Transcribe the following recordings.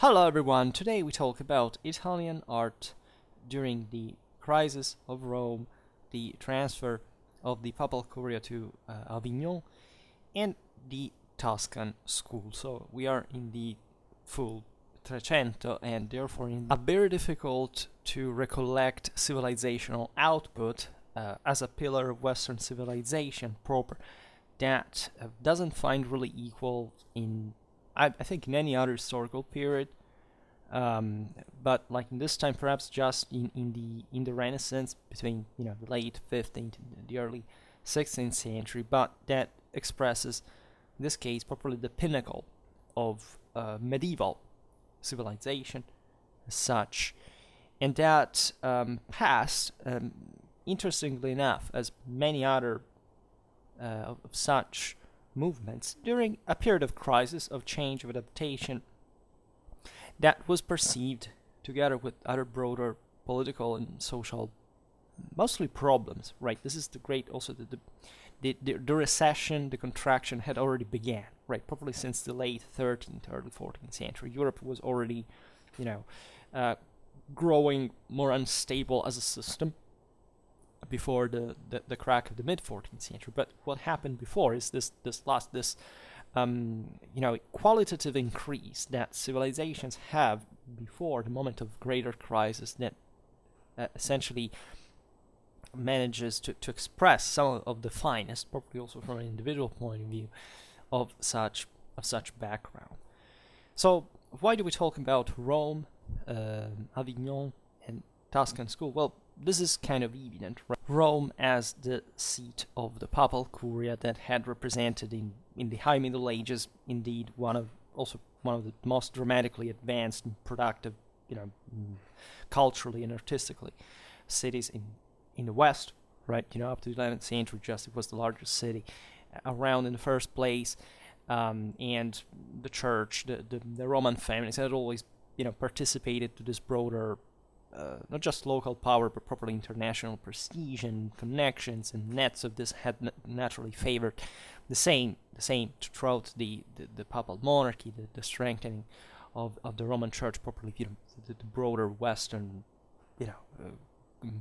Hello everyone, today we talk about Italian art during the crisis of Rome, the transfer of the Papal Curia to Avignon, and the Tuscan school. So we are in the full Trecento, and therefore a very difficult to recollect civilizational output as a pillar of Western civilization proper that doesn't find really equal in I think in any other historical period, but like in this time, perhaps just in the Renaissance between the late 15th and the early 16th century, but that expresses, in this case, probably the pinnacle of medieval civilization as such, and that passed, interestingly enough, as many other of such movements during a period of crisis, of change, of adaptation that was perceived together with other broader political and social, mostly problems, right? This is the great, also the recession, the contraction had already began, right? Probably since the late 13th, early 14th century. Europe was already, growing more unstable as a system before the crack of the mid 14th century. But what happened before is this qualitative increase that civilizations have before the moment of greater crisis that essentially manages to express some of the finest, probably also from an individual point of view, of such background. So why do we talk about Rome, Avignon, and Tuscan school? Well, this is kind of evident, right? Rome as the seat of the Papal Curia that had represented in the High Middle Ages, indeed one of the most dramatically advanced and productive, culturally and artistically, cities in the West, right? Up to the 11th century, just it was the largest city around in the first place, and the church, the Roman families had always, participated to this broader. Not just local power, but properly international prestige and connections and nets of this had naturally favored the same throughout the papal monarchy, the strengthening of the Roman Church, properly the broader Western,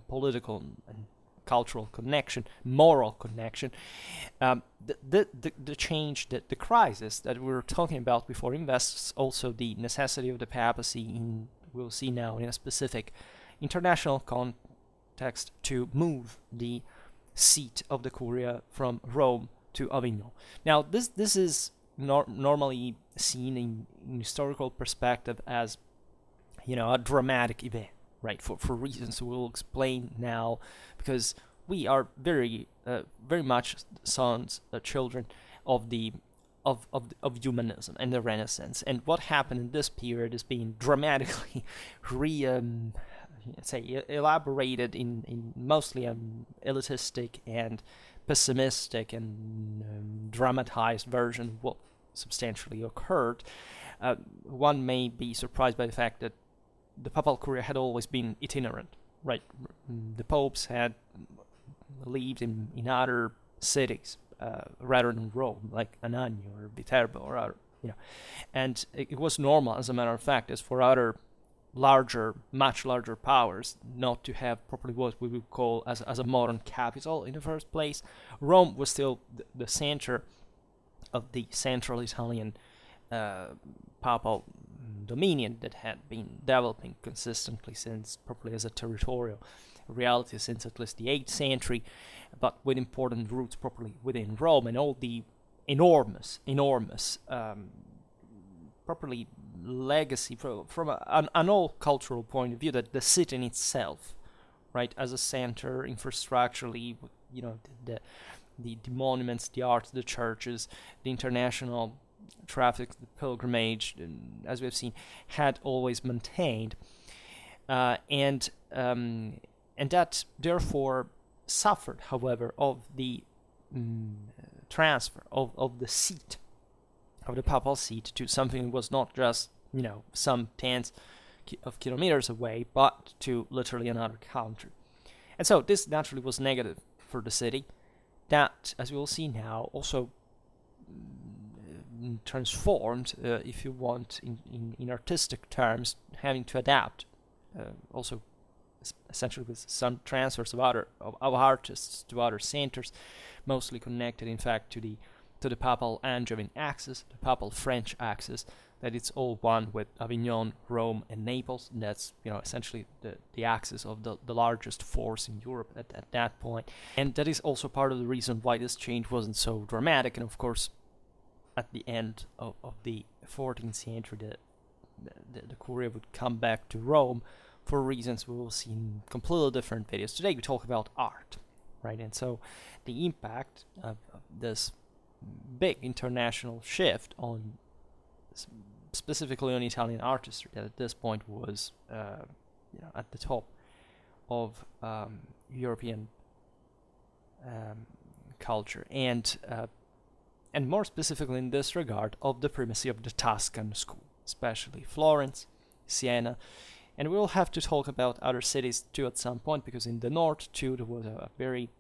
political and cultural connection, moral connection. The change, the crisis that we were talking about before invests also the necessity of the papacy in. We'll see now in a specific international context to move the seat of the Curia from Rome to Avignon. Now, this is normally seen in historical perspective as, a dramatic event, right? For reasons we'll explain now, because we are very much sons, children of the of humanism and the Renaissance, and what happened in this period is being dramatically elaborated in mostly elitistic and pessimistic and dramatized version of what substantially occurred. One may be surprised by the fact that the Papal Curia had always been itinerant, right? The popes had lived in other cities, rather than Rome, like Anagni or Viterbo or other, and it was normal, as a matter of fact, as for other much larger powers, not to have properly what we would call as a modern capital in the first place. Rome was still the center of the central Italian papal dominion that had been developing consistently since, probably as a territorial reality, since at least the 8th century, but with important roots properly within Rome, and all the enormous properly legacy from an all cultural point of view, that the city in itself, right, as a center infrastructurally, the monuments, the art, the churches, the international traffic, the pilgrimage, as we have seen, had always maintained, and that therefore suffered, however, of the transfer of the seat, of the papal seat, to something that was not just some tens of kilometers away, but to literally another country. And so this naturally was negative for the city. That, as we will see now, also transformed, if you want, in artistic terms, having to adapt, also essentially with some transfers of artists to other centers, mostly connected, in fact, to the papal Angevin axis, the papal French axis, that it's all one with Avignon, Rome, and Naples. And that's, essentially the axis of the largest force in Europe at that point. And that is also part of the reason why this change wasn't so dramatic. And of course, at the end of the 14th century, the Curia would come back to Rome for reasons we will see in completely different videos. Today we talk about art, right? And so the impact of this big international shift on specifically on Italian artistry, that at this point was at the top of European culture, and more specifically in this regard, of the primacy of the Tuscan school, especially Florence, Siena. And we will have to talk about other cities too at some point, because in the north too there was a very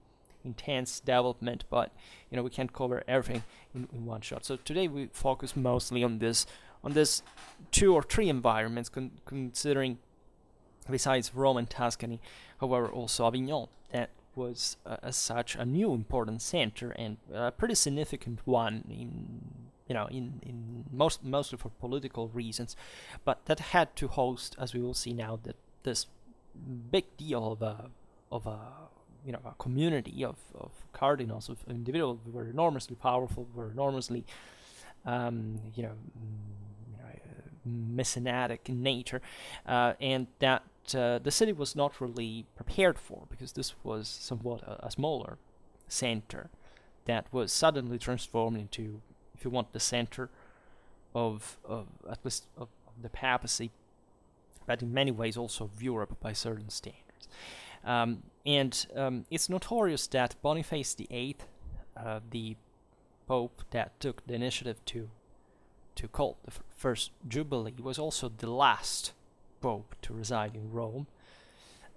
intense development, but we can't cover everything in one shot. So today we focus mostly on this 2 or 3 environments, considering, besides Rome and Tuscany, however, also Avignon, that was as such a new important center, and a pretty significant one in mostly for political reasons, but that had to host, as we will see now, that this big deal of a community of cardinals, of individuals who were enormously powerful, were enormously mecenatic in nature, and that the city was not really prepared for, because this was somewhat a smaller center that was suddenly transformed into, if you want, the center of at least of the papacy, but in many ways also of Europe by certain standards. It's notorious that Boniface VIII, the Pope that took the initiative to call the first Jubilee, was also the last Pope to reside in Rome,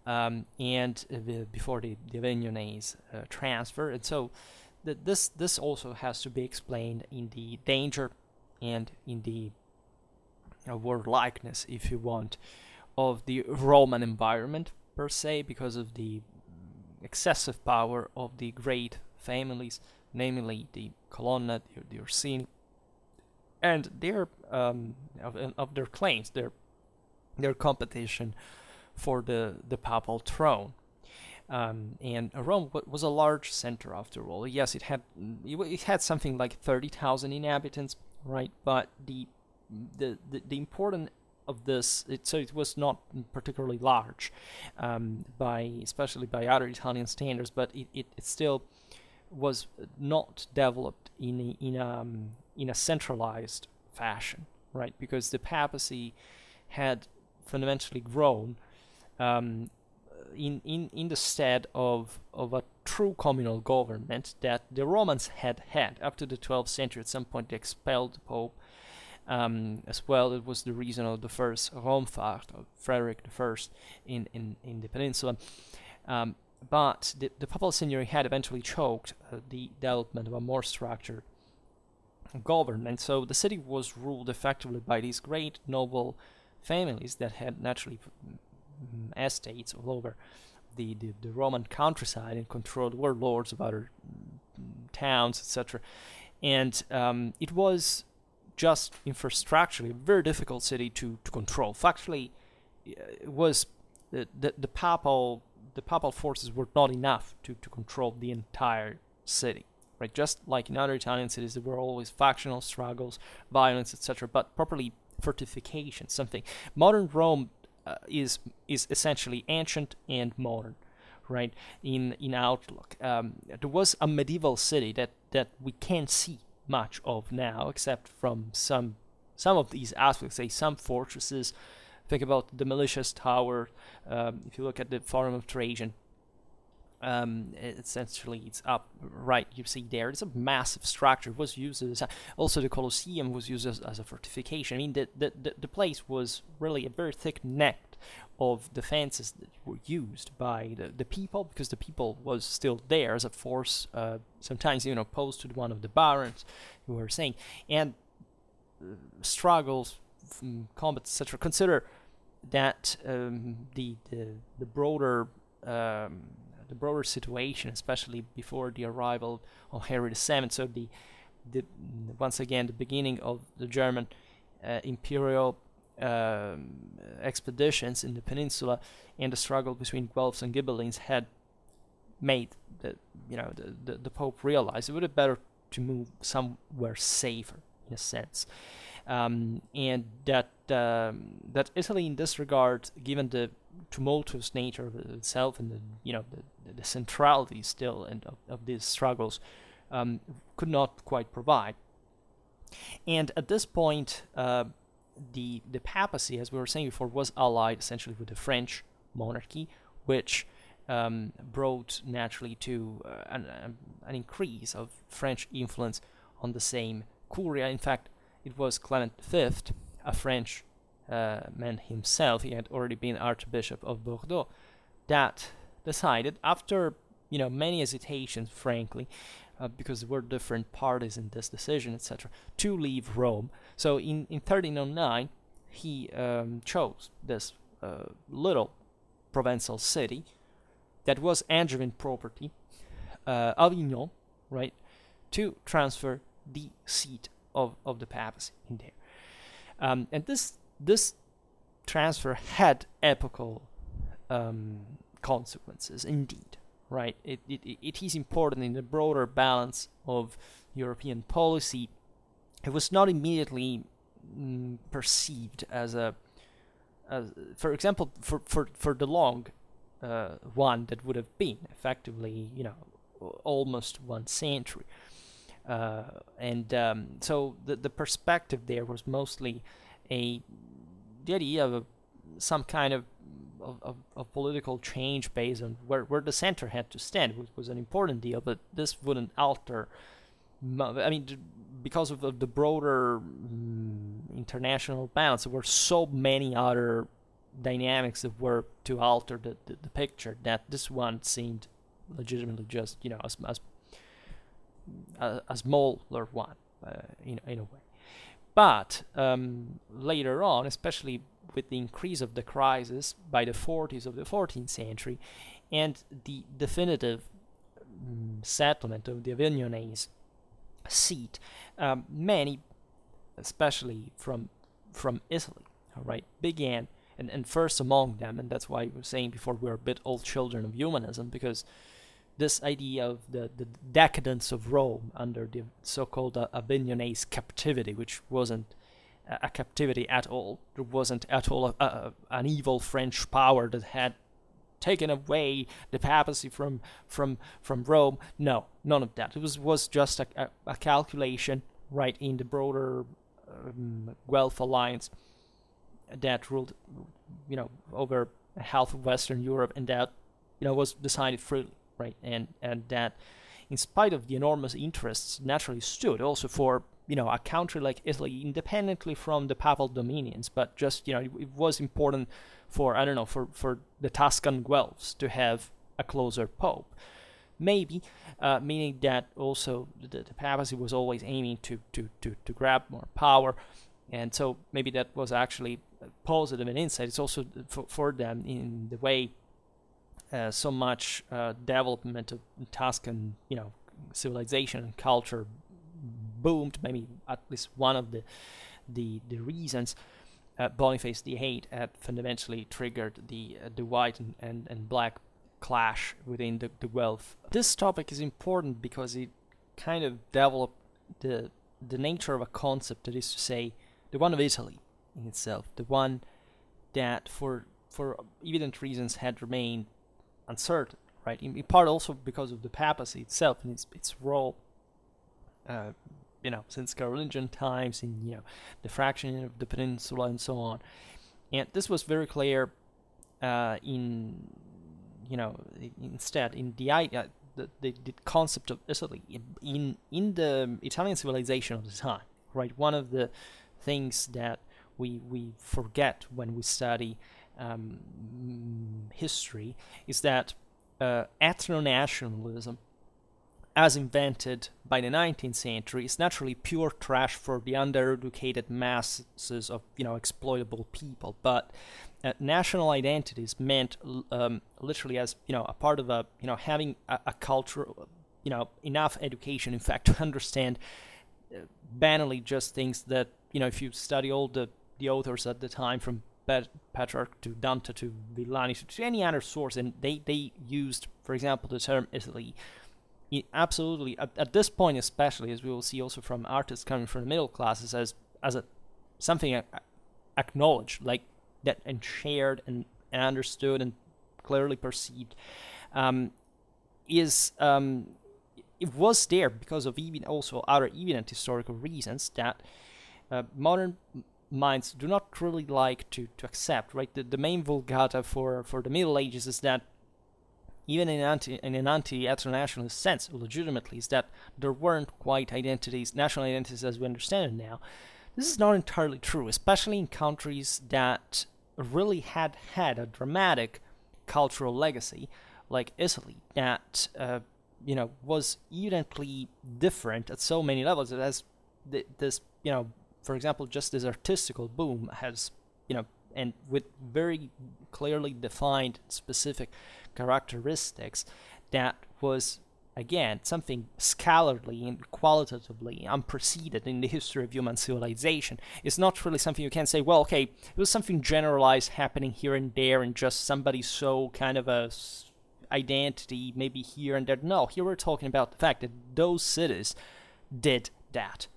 before the Avignonese transfer. And so this also has to be explained in the danger and in the word likeness, if you want, of the Roman environment per se, because of the excessive power of the great families, namely the Colonna, the Orsini, and their of their claims, their competition for the papal throne. And Rome was a large center after all. Yes, it had something like 30,000 inhabitants, right? But the important of this, it was not particularly large, especially by other Italian standards, but it still was not developed in a centralized fashion, right? Because the papacy had fundamentally grown in the stead of a true communal government that the Romans had up to the 12th century. At some point they expelled the Pope. As well, it was the reason of the first Romfahrt of Frederick I in the peninsula. But the papal signory had eventually choked the development of a more structured government. So the city was ruled effectively by these great noble families that had naturally estates all over the Roman countryside and controlled, were lords of other towns, etc. And it was just infrastructurally a very difficult city to control. Factually, it was the papal forces were not enough to control the entire city, right? Just like in other Italian cities, there were always factional struggles, violence, etc. But properly fortification, something. Modern Rome is essentially ancient and modern, right? In outlook, there was a medieval city that we can't see much of now, except from some of these aspects. Say some fortresses. Think about the Militia's Tower. If you look at the Forum of Trajan, essentially it's up right. You see there, it's a massive structure. It was used as also the Colosseum was used as a fortification. I mean, the place was really a very thick net of defenses that were used by the people, because the people was still there as a force, sometimes opposed to one of the barons, you were saying. And struggles, combats, etc. Consider that the broader situation, especially before the arrival of Henry VII. So the once again the beginning of the German imperial expeditions in the peninsula and the struggle between Guelphs and Ghibellines had made the Pope realize it would be better to move somewhere safer, in a sense, and that Italy, in this regard, given the tumultuous nature of itself and the centrality still of these struggles, could not quite provide. And at this point, the papacy, as we were saying before, was allied essentially with the French monarchy, which brought naturally to an increase of French influence on the same Curia. In fact, it was Clement V, a French man himself, he had already been Archbishop of Bordeaux, that decided, after many hesitations, frankly, because there were different parties in this decision, etc., to leave Rome. So in 1309, he chose this little provincial city that was Angevin property, Avignon, right, to transfer the seat of the papacy in there. And this transfer had epochal consequences, indeed. Right, it is important in the broader balance of European policy. It was not immediately perceived as for example, for the long one that would have been effectively, almost 1 century, so the perspective there was mostly the idea of some kind of political change based on where the center had to stand, which was an important deal, but this wouldn't alter. Because of the broader international balance, there were so many other dynamics that were to alter the picture that this one seemed legitimately just a smaller one in a way. But later on, especially with the increase of the crisis by the 40s of the 14th century and the definitive settlement of the Avignonese seat, many, especially from Italy, right, began, and first among them, and that's why we were saying before we're a bit old children of humanism, because this idea of the decadence of Rome under the so-called Avignonese captivity, which wasn't a captivity at all. There wasn't at all an evil French power that had taken away the papacy from Rome. No, none of that. It was just a calculation, right, in the broader Guelph alliance that ruled, over half of Western Europe, and that, was decided freely, right, and that, in spite of the enormous interests, naturally stood also for a country like Italy, independently from the papal dominions, but just, it was important for, for the Tuscan Guelphs to have a closer pope. Maybe, meaning that also the papacy was always aiming to grab more power, and so maybe that was actually positive and insight. It's also for them in the way so much development of Tuscan, civilization and culture boomed. Maybe at least one of the reasons Boniface VIII had fundamentally triggered the white and black clash within the Guelph. This topic is important because it kind of developed the nature of a concept, that is to say, the one of Italy in itself, the one that for evident reasons had remained uncertain, right? In part also because of the papacy itself and its role, since Carolingian times, in the fractioning of the peninsula and so on. And this was very clear instead in the idea, the concept of Italy in the Italian civilization of the time, right? One of the things that we forget when we study history is that ethnonationalism as invented by the 19th century, is naturally pure trash for the undereducated masses of exploitable people. But national identities meant literally as a part of having a culture, enough education, in fact, to understand banally just things that if you study all the authors at the time, from Petrarch to Dante to Villani to any other source, and they used, for example, the term Italy. Absolutely, at this point, especially, as we will see also from artists coming from the middle classes, as something acknowledged, like that, and shared and understood and clearly perceived, it was there because of even also other evident historical reasons that modern minds do not really like to accept. Right, the main vulgata for the Middle Ages is that, even in an anti-ethnonationalist sense, legitimately, is that there weren't quite identities, national identities as we understand it now. This is not entirely true, especially in countries that really had a dramatic cultural legacy, like Italy, that was evidently different at so many levels. It has this, for example, just this artistical boom has, and with very clearly defined specific characteristics that was, again, something scholarly and qualitatively unprecedented in the history of human civilization. It's not really something you can say, well, okay, it was something generalized happening here and there, and just somebody saw kind of a identity maybe here and there. No, here we're talking about the fact that those cities did that,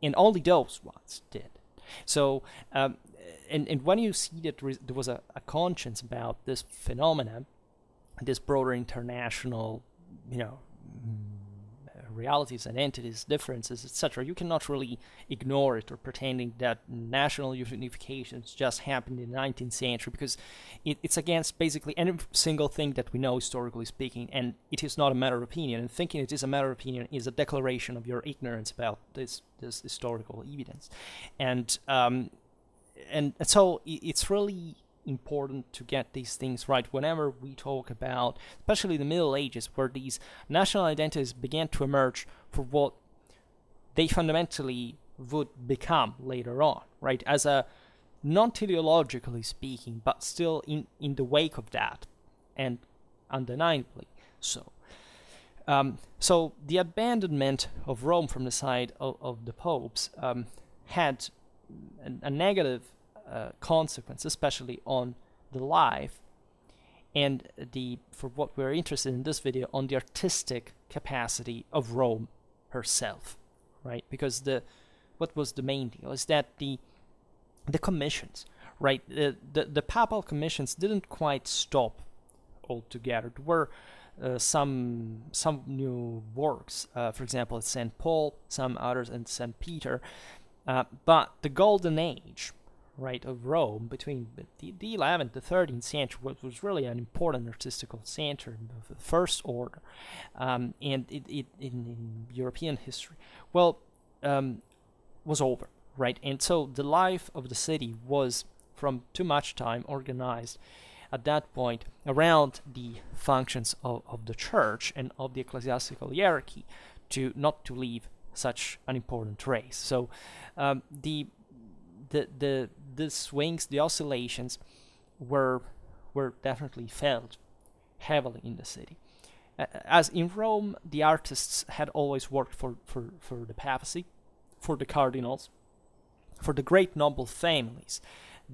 and only those ones did. So, and when you see that there was a conscience about this phenomena, this broader international, realities and entities, differences, etc., you cannot really ignore it or pretending that national unifications just happened in the 19th century, because it's against basically any single thing that we know historically speaking, and it is not a matter of opinion. And thinking it is a matter of opinion is a declaration of your ignorance about this historical evidence. And so it's really important to get these things right whenever we talk about, especially the Middle Ages, where these national identities began to emerge for what they fundamentally would become later on, right? As a, not teleologically speaking, but still in the wake of that, and undeniably so. So the abandonment of Rome from the side of the popes had a negative consequence, especially on the life and for what we're interested in this video, on the artistic capacity of Rome herself, right? Because what was the main deal is that the commissions, right? The papal commissions didn't quite stop altogether. There were some new works, for example, at St. Paul, some others in St. Peter, but the golden age, right, of Rome between the 11th, the 13th century was really an important artistical center of the first order, and it in European history, was over, right? And so the life of the city was, from too much time, organized at that point around the functions of the church and of the ecclesiastical hierarchy, not to leave such an important race. So the swings, the oscillations were definitely felt heavily in the city. As in Rome, the artists had always worked for the papacy, for the cardinals, for the great noble families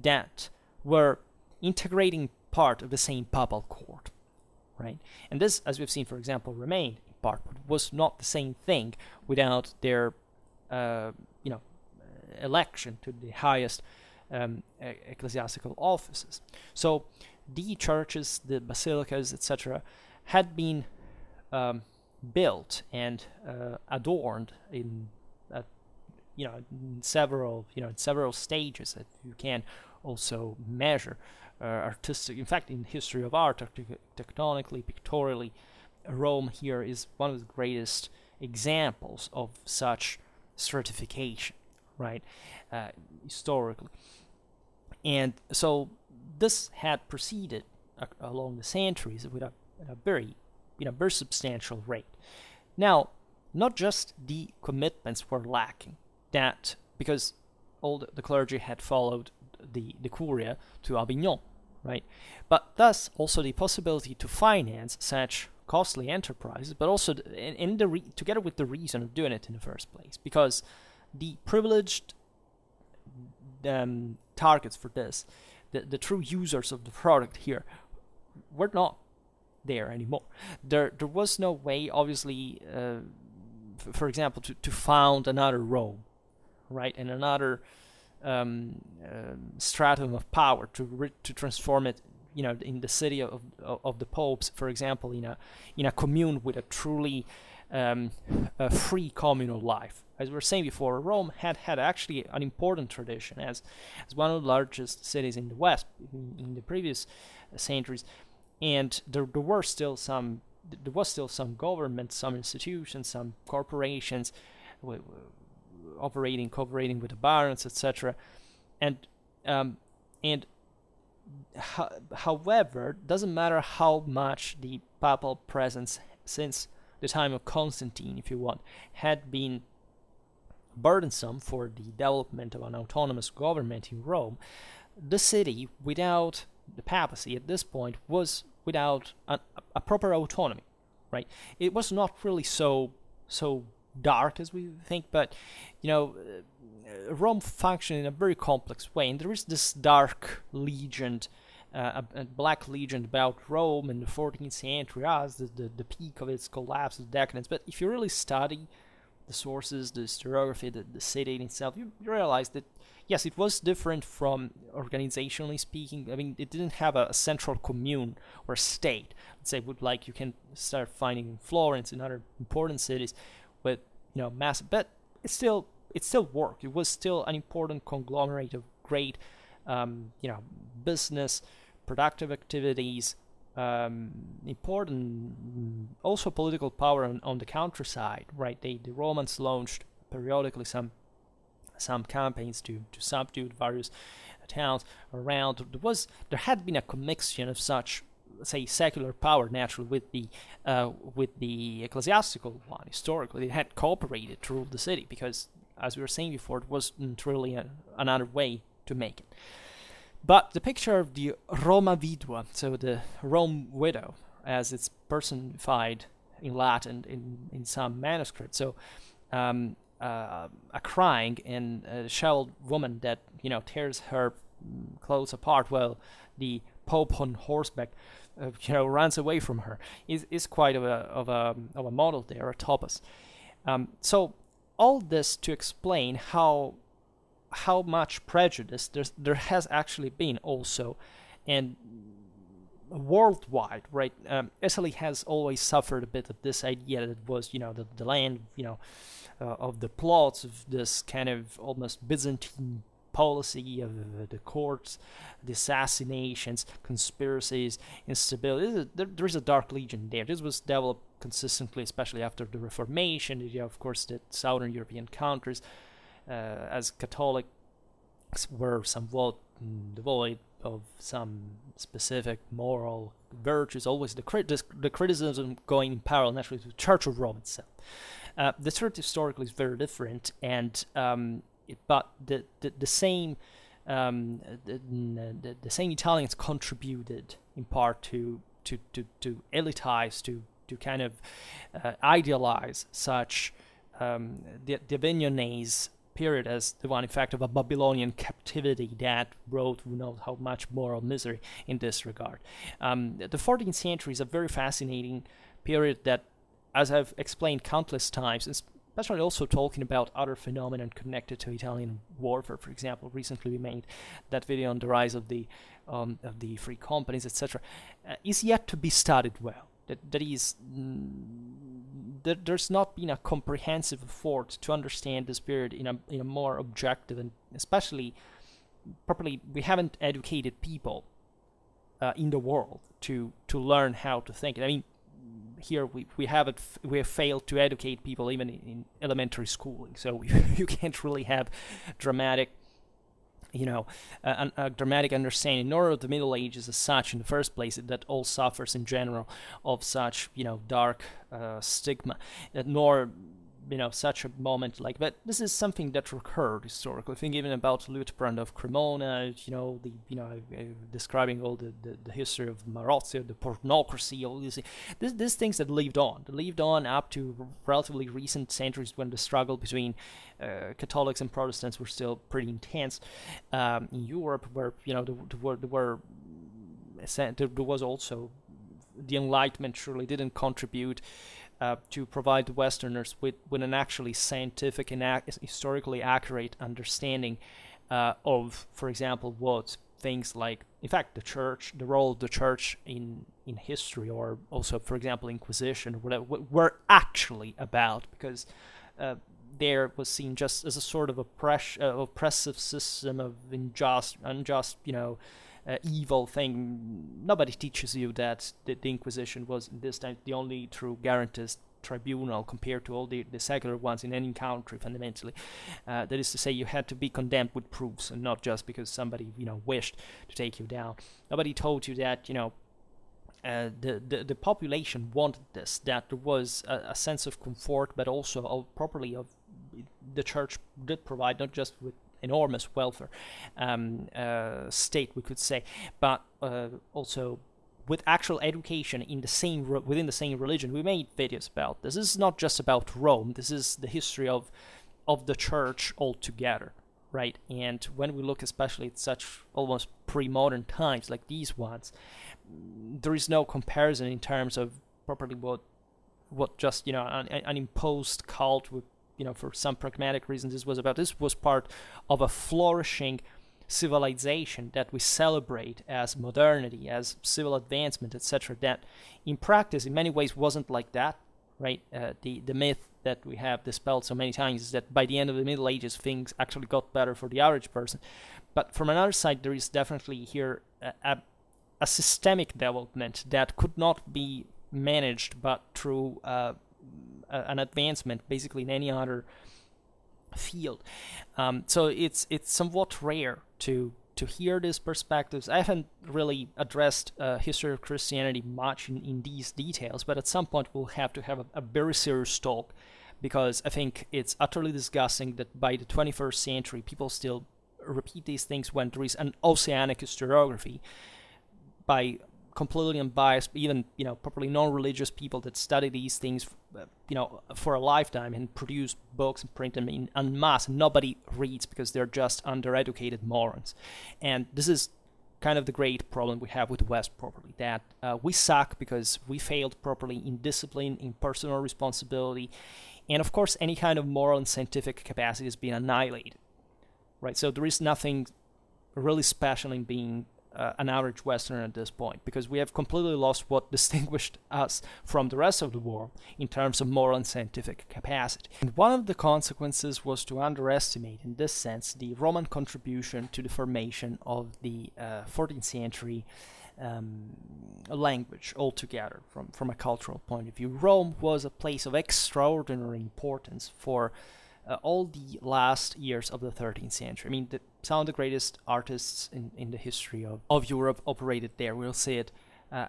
that were integrating part of the same papal court, right? And this, as we've seen, for example, remained in part, but was not the same thing without their, election to the highest ecclesiastical offices. So the churches, the basilicas, etc., had been built and adorned in several stages that you can also measure artistic. In fact, in history of art, tectonically, pictorially, Rome here is one of the greatest examples of such stratification, right, historically. And so this had proceeded along the centuries with a very, very substantial rate. Now, not just the commitments were lacking, that because all the clergy had followed the Curia to Avignon, right? But thus also the possibility to finance such costly enterprises, but also together with the reason of doing it in the first place, because the privileged targets for this, the true users of the product here, were not there anymore. There was no way, obviously, for example, to found another Rome, right, and another stratum of power to transform it, in the city of the popes, for example, in a commune with a truly a free communal life. As we were saying before, Rome had actually an important tradition as one of the largest cities in the West in the previous centuries, and there was still some government, some institutions, some corporations cooperating with the barons, etc. However, doesn't matter how much the papal presence since the time of Constantine, if you want, had been burdensome for the development of an autonomous government in Rome, the city, without the papacy at this point, was without a proper autonomy, right? It was not really so dark as we think, but Rome functioned in a very complex way, and there is this dark legend, a black legend about Rome in the 14th century as the peak of its collapse, the decadence. But if you really study the sources, the historiography, the city in itself, you realize that yes, it was different from organizationally speaking. I mean, it didn't have a central commune or state. Let's say, like you can start finding in Florence and other important cities with massive, but it still worked. It was still an important conglomerate of great, business, productive activities, important also political power on the countryside, right? The Romans launched periodically some campaigns to subdue various towns around. There had been a commixtion of such, say, secular power naturally with the ecclesiastical one. Historically, they had cooperated to rule the city because, as we were saying before, it wasn't really another way to make it. But the picture of the Roma Vidua, so the Rome widow, as it's personified in Latin in some manuscripts, so a crying and shawled woman that tears her clothes apart while the Pope on horseback runs away from her is quite of a model there, a topos. So all this to explain how much prejudice there has actually been also, and worldwide, right? Italy has always suffered a bit of this idea that it was, the land, of the plots of this kind of almost Byzantine policy of the courts, the assassinations, conspiracies, instability. There is a dark legion there. This was developed consistently, especially after the Reformation. Of course, the Southern European countries, as Catholics, were somewhat devoid of some specific moral virtues. Always the criticism going in parallel naturally to the Church of Rome itself. The Church historically is very different, and but the same Italians contributed in part to elitize, to kind of idealize such the Avignonese period as the one, in fact, of a Babylonian captivity that brought who knows how much moral misery in this regard. The 14th century is a very fascinating period that, as I've explained countless times, especially also talking about other phenomena connected to Italian warfare. For example, recently we made that video on the rise of the free companies, etc., is yet to be studied well. That is, there's not been a comprehensive effort to understand this period in a more objective and especially properly. We haven't educated people in the world to learn how to think. I mean, here we have failed to educate people even in elementary schooling. So you can't really have dramatic a dramatic understanding, nor of the Middle Ages as such in the first place, that all suffers in general of such, dark stigma, nor such a moment like. But this is something that recurred historically. Think even about Liutprand of Cremona, describing all the history of Marozio, the pornocracy, all these things that lived on up to relatively recent centuries, when the struggle between Catholics and Protestants were still pretty intense in Europe, where there was also the Enlightenment surely didn't contribute to provide the Westerners with an actually scientific and historically accurate understanding of, for example, what things like, in fact, the role of the church in history, or also, for example, Inquisition, or whatever, were actually about, because there was seen just as a sort of oppressive system of unjust, evil thing. Nobody teaches you that the Inquisition was, this time, the only true garantist tribunal compared to all the secular ones in any country, fundamentally. That is to say, you had to be condemned with proofs, and not just because somebody wished to take you down. Nobody told you that the population wanted this, that there was a sense of comfort, but also the church did provide, not just with enormous welfare state, we could say, but also with actual education within the same religion. We made videos about this. This is not just about Rome. This is the history of the church altogether, right? And when we look especially at such almost pre-modern times like these ones, there is no comparison in terms of properly what just an imposed cult with, for some pragmatic reasons this was about. This was part of a flourishing civilization that we celebrate as modernity, as civil advancement, etc., that in practice in many ways wasn't like that, right? The myth that we have dispelled so many times is that by the end of the Middle Ages things actually got better for the average person. But from another side, there is definitely here a systemic development that could not be managed but through an advancement basically in any other field. So it's somewhat rare to hear these perspectives. I haven't really addressed history of Christianity much in these details, but at some point we'll have to have a very serious talk, because I think it's utterly disgusting that by the 21st century people still repeat these things when there is an oceanic historiography by completely unbiased, even properly non-religious people that study these things, for a lifetime and produce books and print them en masse. Nobody reads because they're just undereducated morons, and this is kind of the great problem we have with the West, properly, that we suck because we failed properly in discipline, in personal responsibility, and of course any kind of moral and scientific capacity has been annihilated, right? So there is nothing really special in being an average Westerner at this point, because we have completely lost what distinguished us from the rest of the world in terms of moral and scientific capacity. And one of the consequences was to underestimate, in this sense, the Roman contribution to the formation of the 14th century language altogether, from a cultural point of view. Rome was a place of extraordinary importance for all the last years of the 13th century. I mean, some of the greatest artists in the history of Europe operated there. We'll see it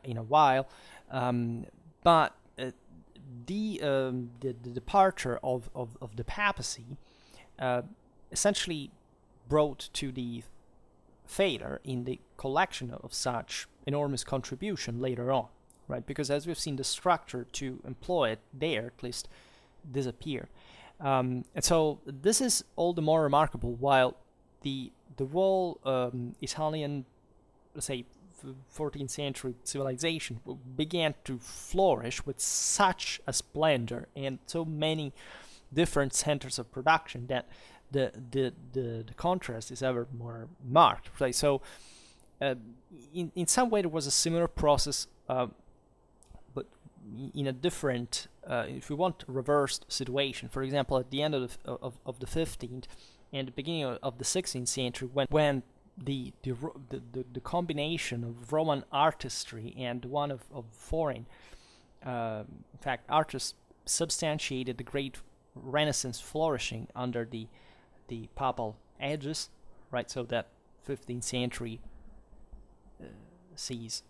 in a while. But the departure of the papacy essentially brought to the failure in the collection of such enormous contribution later on, right? Because as we've seen, the structure to employ it there, at least, disappeared. And so this is all the more remarkable while the whole Italian, let's say, 14th century civilization began to flourish with such a splendor and so many different centers of production that the contrast is ever more marked, right? So in some way there was a similar process, but in a different, if we want, reversed situation. For example, at the end of the 15th and the beginning of the 16th century, when the combination of Roman artistry and one of foreign, in fact, artists substantiated the great Renaissance flourishing under the papal aegis, right? So that 15th century sees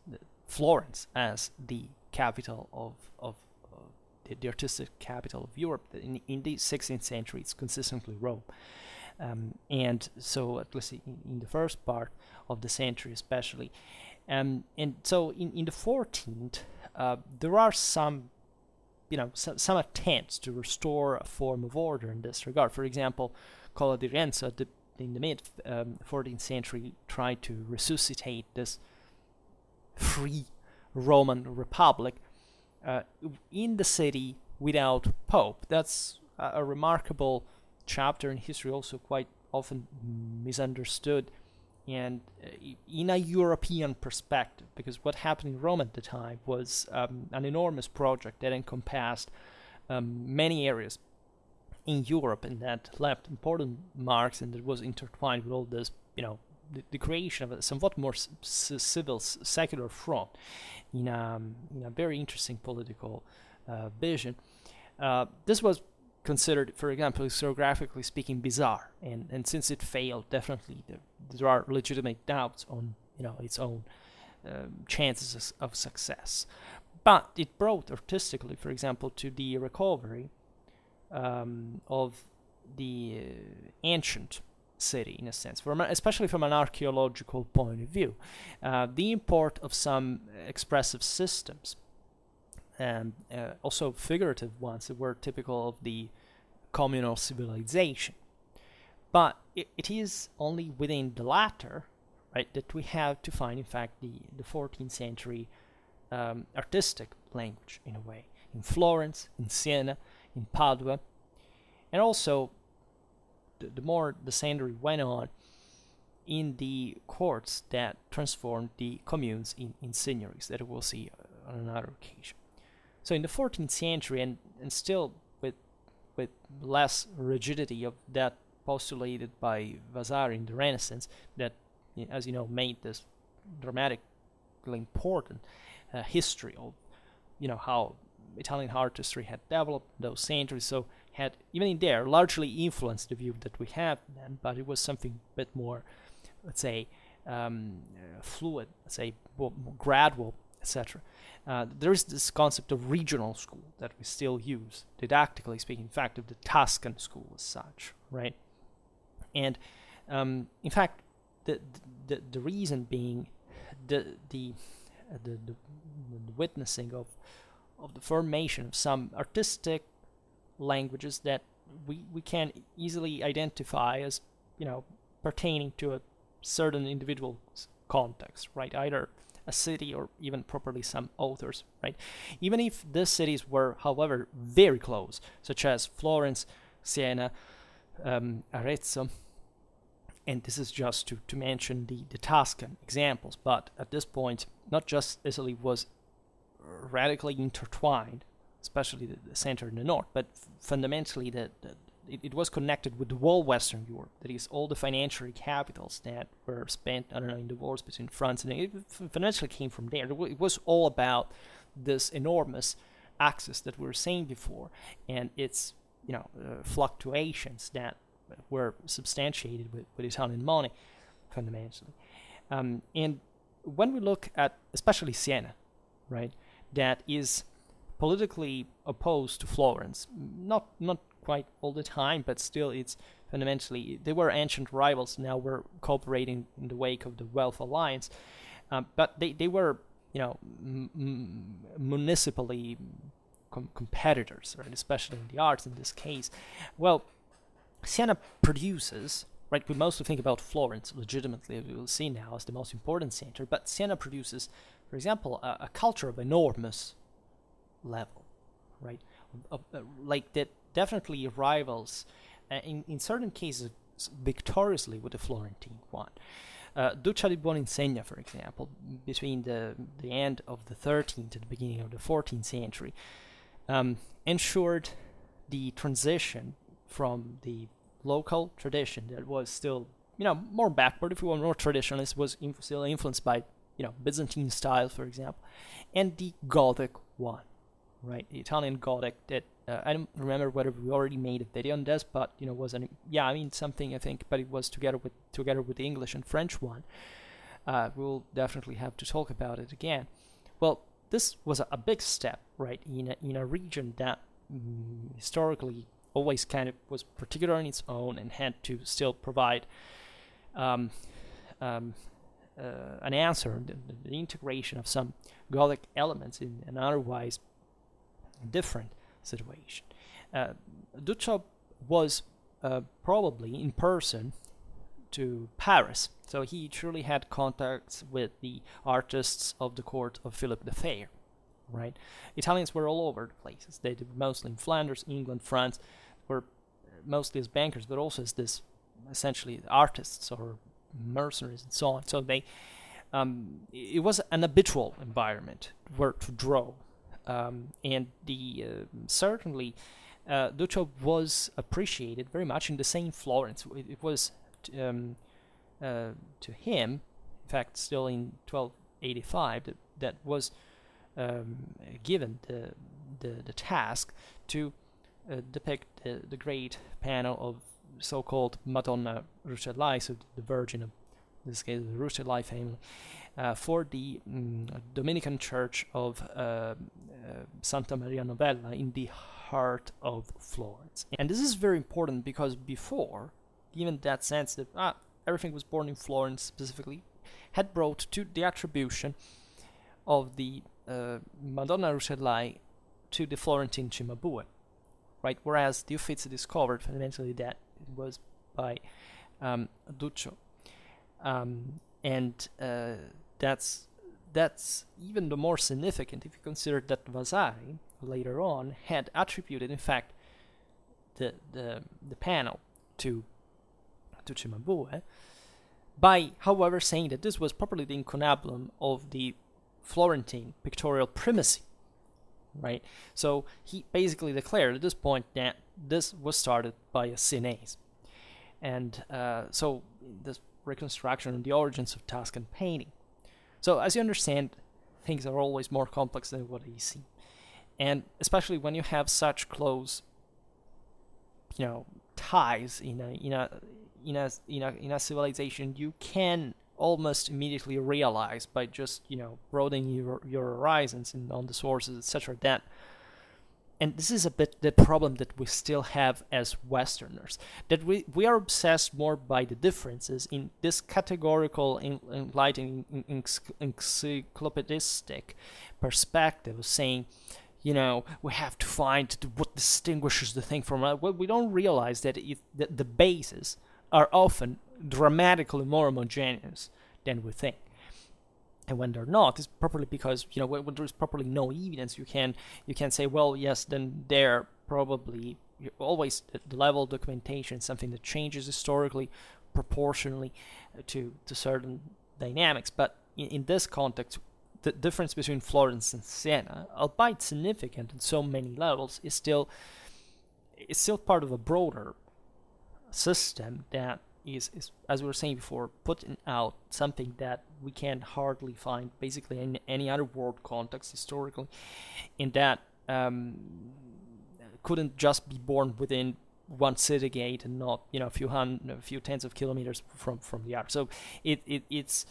Florence as the capital of the artistic capital of Europe. In the 16th century, it's consistently Rome. And so, at least in the first part of the century, especially. And so, in the 14th, there are some attempts to restore a form of order in this regard. For example, Cola di Rienzo in the mid 14th century tried to resuscitate this free Roman Republic in the city without Pope. That's a remarkable chapter in history, also quite often misunderstood, and in a European perspective, because what happened in Rome at the time was an enormous project that encompassed many areas in Europe, and that left important marks, and it was intertwined with all this, the creation of a somewhat more civil, secular front in a very interesting political vision. This was considered, for example, historiographically speaking, bizarre, and since it failed, definitely there are legitimate doubts on its own chances of success. But it brought artistically, for example, to the recovery of the ancient city, in a sense, especially from an archaeological point of view. The import of some expressive systems, and also figurative ones that were typical of the communal civilization. But it is only within the latter, right, that we have to find, in fact, the 14th century artistic language, in a way, in Florence, in Siena, in Padua, and also the more the century went on, in the courts that transformed the communes in signories, that we'll see on another occasion. So in the 14th century, and still with less rigidity of that postulated by Vasari in the Renaissance, that, as you know, made this dramatically important history of how Italian artistry had developed those centuries. So had, even in there, largely influenced the view that we have then, but it was something a bit more, let's say, fluid, let's say, more gradual, etc. There is this concept of regional school that we still use, didactically speaking, in fact, of the Tuscan school as such, right? And in fact, the reason being the witnessing of the formation of some artistic languages that we can easily identify as pertaining to a certain individual context, right? Either a city or even properly some authors, right? Even if these cities were, however, very close, such as Florence, Siena, Arezzo, and this is just to mention the Tuscan examples, but at this point, not just Italy was radically intertwined, especially the center and the north, but fundamentally it was connected with the whole Western Europe. That is, all the financial capitals that were spent, in the wars between France and it fundamentally came from there. It was all about this enormous axis that we were saying before, and its fluctuations that were substantiated with Italian money, fundamentally. And when we look at especially Siena, right, that is politically opposed to Florence, not quite all the time, but still it's fundamentally, they were ancient rivals, now we're cooperating in the wake of the Wealth Alliance, but they were municipally competitors, right, especially in the arts in this case. Well, Siena produces, right, we mostly think about Florence legitimately, as we will see now, as the most important center, but Siena produces, for example, a culture of enormous level, right, like that definitely rivals, in certain cases, victoriously with the Florentine one. Duccio di Buoninsegna, for example, between the end of the 13th and the beginning of the 14th century, ensured the transition from the local tradition that was still, more backward, if you want, more traditionalist, was still influenced by, Byzantine style, for example, and the Gothic one, right? The Italian Gothic that I don't remember whether we already made a video on this, but was something I think, but it was together with the English and French one. We'll definitely have to talk about it again. Well, this was a big step, right, in a region that historically always kind of was particular on its own and had to still provide an answer, the integration of some Gothic elements in an otherwise different situation. Duccio was probably in person to Paris, so he truly had contacts with the artists of the court of Philip the Fair, right? Italians were all over the places. They did mostly in Flanders, England, France, were mostly as bankers, but also as this essentially artists or mercenaries and so on. So they, it was an habitual environment where to draw, and the certainly Duccio was appreciated very much in the same Florence. It was to him, in fact, still in 1285, that was given the task to depict the great panel of so-called Madonna Rucellai, so the Virgin of, in this case, the Rucellai family, for the Dominican Church of Santa Maria Novella in the heart of Florence. And this is very important because before, given that sense that everything was born in Florence specifically, had brought to the attribution of the Madonna Rucellai to the Florentine Cimabue, right? Whereas the Uffizi discovered fundamentally that it was by Duccio, and that's even the more significant if you consider that Vasari later on had attributed, in fact, the panel to Cimabue, by, however, saying that this was properly the incunabulum of the Florentine pictorial primacy, right? So he basically declared at this point that this was started by a Sienese. And so this reconstruction of the origins of Tuscan painting. So as you understand, things are always more complex than what you see. And especially when you have such close, ties in a civilization, you can almost immediately realize by just broadening your horizons and on the sources, etc., that, and this is a bit the problem that we still have as Westerners, that we are obsessed more by the differences in this categorical, enlightening, encyclopedistic perspective of saying, we have to find what distinguishes the thing from. Well, we don't realize that the bases are often dramatically more homogeneous than we think. And when they're not, it's probably because when there's properly no evidence, you can say, well, yes, then they're probably always the level of documentation is something that changes historically, proportionally to certain dynamics. But in this context, the difference between Florence and Siena, albeit significant in so many levels, is still part of a broader system that is, as we were saying before, putting out something that we can hardly find basically in any other world context historically, in that couldn't just be born within one city gate and not a few tens of kilometers from the other. So it's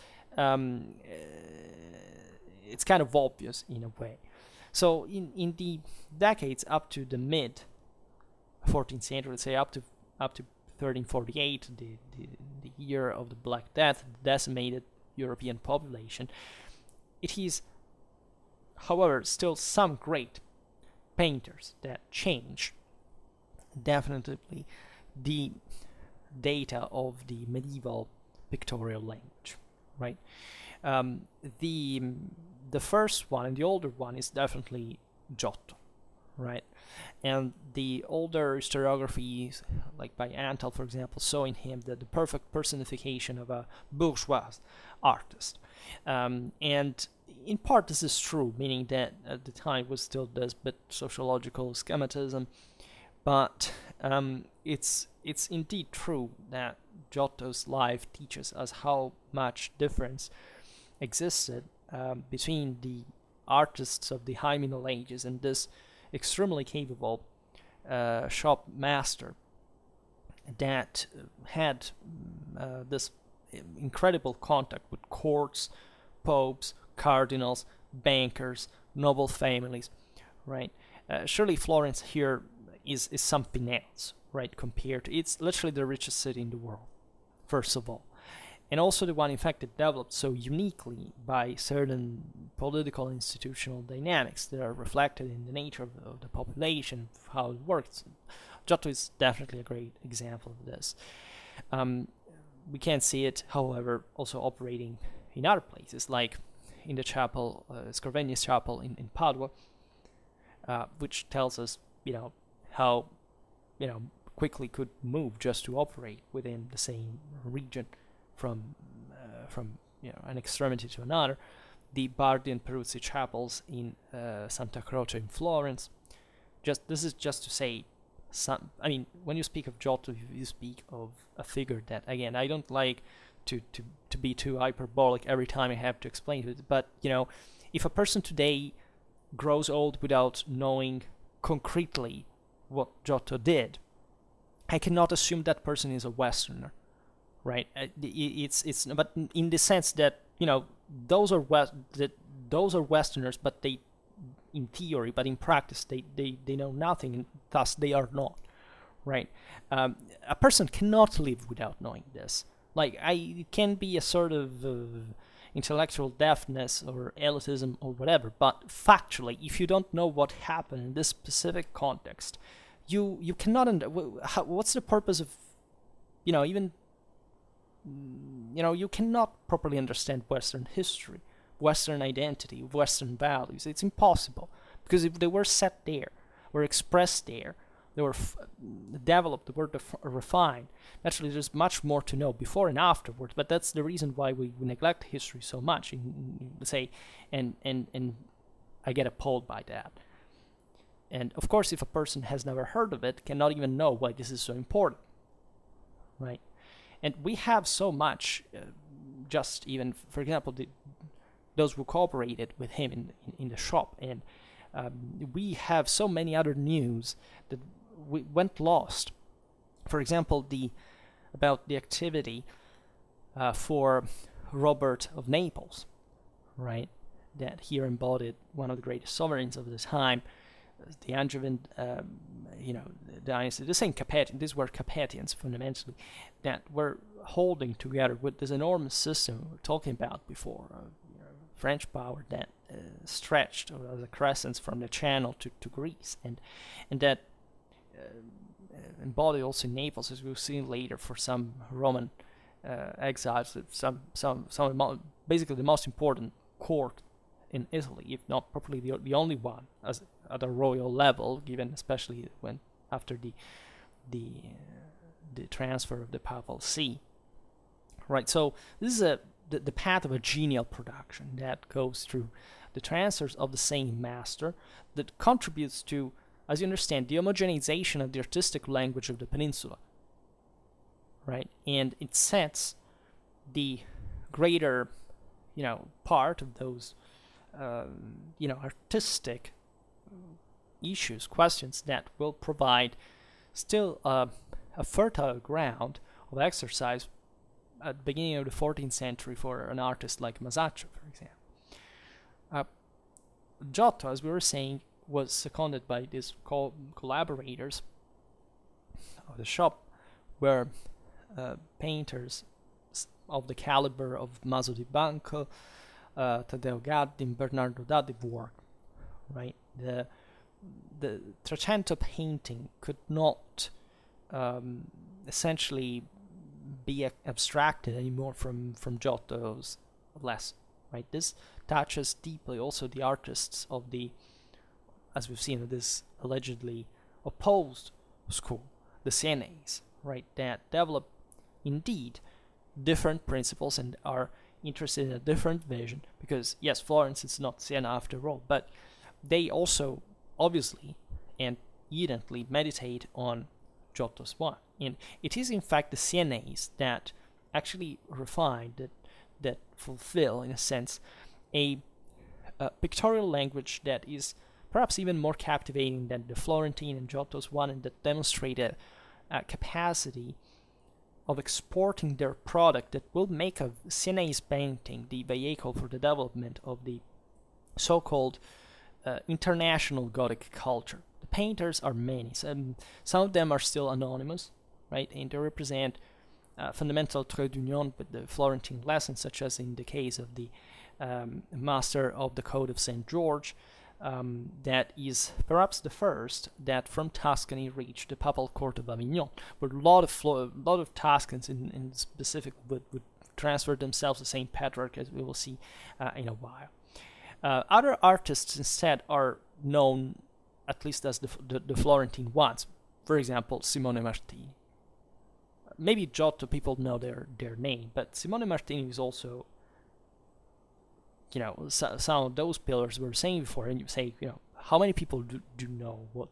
kind of obvious in a way. So in the decades up to the mid 14th century, let's say up to 1348, the year of the Black Death, the decimated European population, it is, however, still some great painters that change definitely the data of the medieval pictorial language, right? The first one and the older one is definitely Giotto, right? And the older historiography, like by Antal, for example, saw in him the perfect personification of a bourgeois artist. And in part this is true, meaning that at the time it was still this bit sociological schematism, but it's indeed true that Giotto's life teaches us how much difference existed between the artists of the High Middle Ages, and this extremely capable shop master that had this incredible contact with courts, popes, cardinals, bankers, noble families, right? Surely Florence here is something else, right? Compared to, it's literally the richest city in the world, first of all. And also the one, in fact, that developed so uniquely by certain political institutional dynamics that are reflected in the nature of the population, of how it works. Giotto is definitely a great example of this. We can see it, however, also operating in other places, like in the chapel, Scrovegni's chapel in Padua, which tells us, how, quickly could move just to operate within the same region from an extremity to another. The Bardi and Peruzzi chapels in Santa Croce in Florence. This is just to say, when you speak of Giotto, you speak of a figure that, again, I don't like to be too hyperbolic every time I have to explain it. But if a person today grows old without knowing concretely what Giotto did, I cannot assume that person is a Westerner. Right, but in the sense that those are Westerners, but they, in theory, but in practice, they know nothing, and thus they are not. Right, a person cannot live without knowing this. It can be a sort of intellectual deafness or elitism or whatever, but factually, if you don't know what happened in this specific context, you cannot. What's the purpose of, even. You cannot properly understand Western history, Western identity, Western values. It's impossible, because if they were set there, were expressed there, they were developed, the word refined. Naturally, there's much more to know before and afterwards, but that's the reason why we neglect history so much, and I get appalled by that. And of course, if a person has never heard of it, cannot even know why this is so important, right? And we have so much, just even, for example, those who cooperated with him in the shop. And we have so many other news that went lost. For example, about the activity for Robert of Naples, right? That here embodied one of the greatest sovereigns of the time, the Angevin, dynasty, the same Capetians. These were Capetians fundamentally, that were holding together with this enormous system we were talking about before, French power that stretched as a crescent from the Channel to Greece, and that embodied also in Naples, as we'll see later, for some Roman exiles, basically the most important court in Italy, if not properly the only one at a royal level, given especially when after the transfer of the Papal See. Right, so this is the path of a genial production that goes through the transfers of the same master, that contributes to, as you understand, the homogenization of the artistic language of the peninsula. Right, and it sets the greater, part of those, artistic issues, questions that will provide still a fertile ground of exercise at the beginning of the 14th century for an artist like Masaccio, for example. Giotto, as we were saying, was seconded by these collaborators of the shop, where painters of the caliber of Maso di Banco, Taddeo Gaddi, and Bernardo Daddi worked. Right, the Trecento painting could not essentially be abstracted anymore from Giotto's lesson. Right, this touches deeply also the artists of the, as we've seen, this allegedly opposed school, the Sienese, right, that develop indeed different principles and are interested in a different vision, because yes, Florence is not Siena after all, but they also obviously and evidently meditate on Giotto's one. And it is in fact the Sienese that actually refine, that fulfill, in a sense, a pictorial language that is perhaps even more captivating than the Florentine and Giotto's one, and that demonstrated a capacity of exporting their product that will make a Sienese painting the vehicle for the development of the so-called international Gothic culture. The painters are many. Some of them are still anonymous, right? And they represent fundamental trait d'union with the Florentine lessons, such as in the case of the Master of the Code of St. George, that is perhaps the first that from Tuscany reached the papal court of Avignon, where a lot of Tuscans in specific would transfer themselves to St. Petrarch, as we will see in a while. Other artists instead are known at least as the Florentine ones. For example, Simone Martini. Maybe Giotto people know their name, but Simone Martini is also, some of those pillars we were saying before, and you say, how many people do know what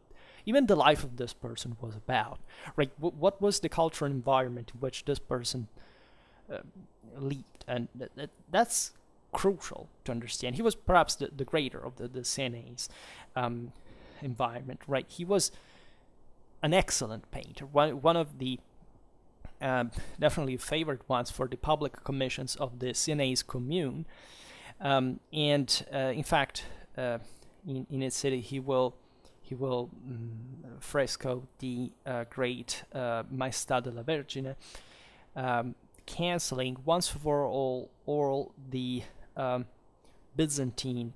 even the life of this person was about, right? What was the cultural environment in which this person lived, and that's crucial to understand. He was perhaps the greater of the Sienese environment, right? He was an excellent painter, one of the definitely favored ones for the public commissions of the Sienese commune. In fact, in its city, he will fresco the great Maestà della Vergine, canceling once for all the Byzantine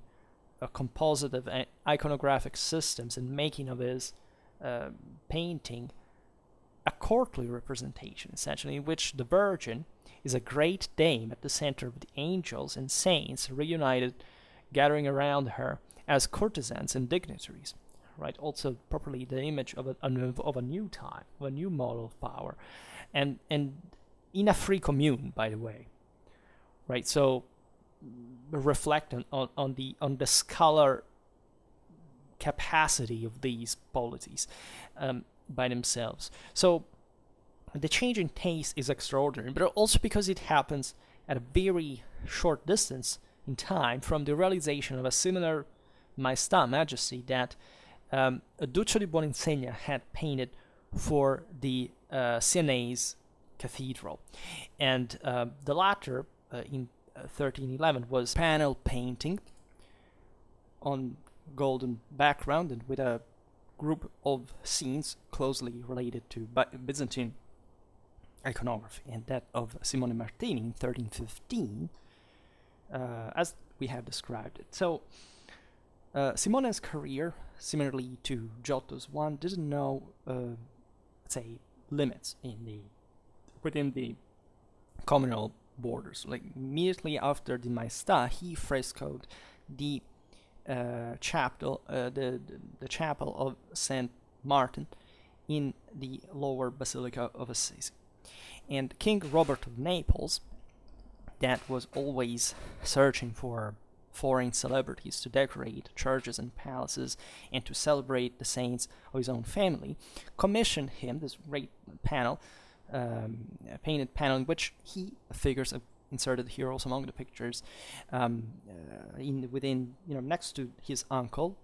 compositive and iconographic systems, and making of his painting a courtly representation, essentially, in which the Virgin is a great dame at the center of the angels and saints reunited, gathering around her as courtesans and dignitaries, right? Also, properly the image of a new time, of a new model of power, and in a free commune, by the way, right? So, reflect on the scholar capacity of these polities by themselves. So the change in taste is extraordinary, but also because it happens at a very short distance in time from the realization of a similar majesty that Duccio di Buoninsegna had painted for the Sienese cathedral. And the latter, in 1311, was panel painting on golden background and with a group of scenes closely related to Byzantine iconography, and that of Simone Martini in 1315, as we have described it. So Simone's career, similarly to Giotto's one, didn't know, say, limits within the communal borders. Like immediately after the Maestà, he frescoed the chapel, the chapel of Saint Martin in the lower Basilica of Assisi. And King Robert of Naples, that was always searching for foreign celebrities to decorate churches and palaces and to celebrate the saints of his own family, commissioned him this great panel, painted panel, in which he figures inserted here also among the pictures, within next to his uncle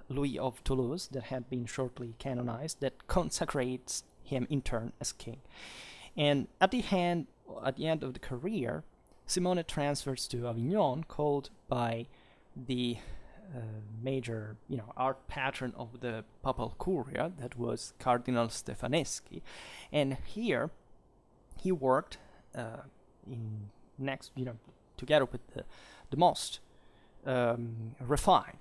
Louis of Toulouse, that had been shortly canonized, that consecrates him in turn as king. And at the end of the career, Simone transfers to Avignon, called by the major, art patron of the papal curia, that was Cardinal Stefaneschi, and here he worked together with the most refined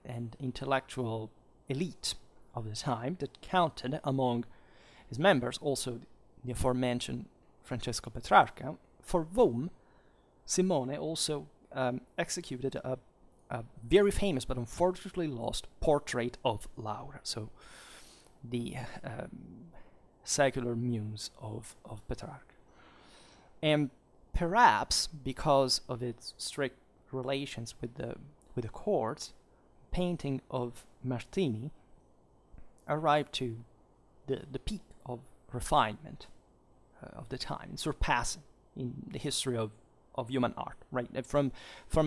and intellectual elite of the time, that counted among his members also the aforementioned Francesco Petrarca, for whom Simone also executed a very famous but unfortunately lost portrait of Laura, so the secular muse of Petrarch. And perhaps because of its strict relations with the courts, painting of Martini arrived to the peak of refinement of the time, surpassing in the history of human art, right? From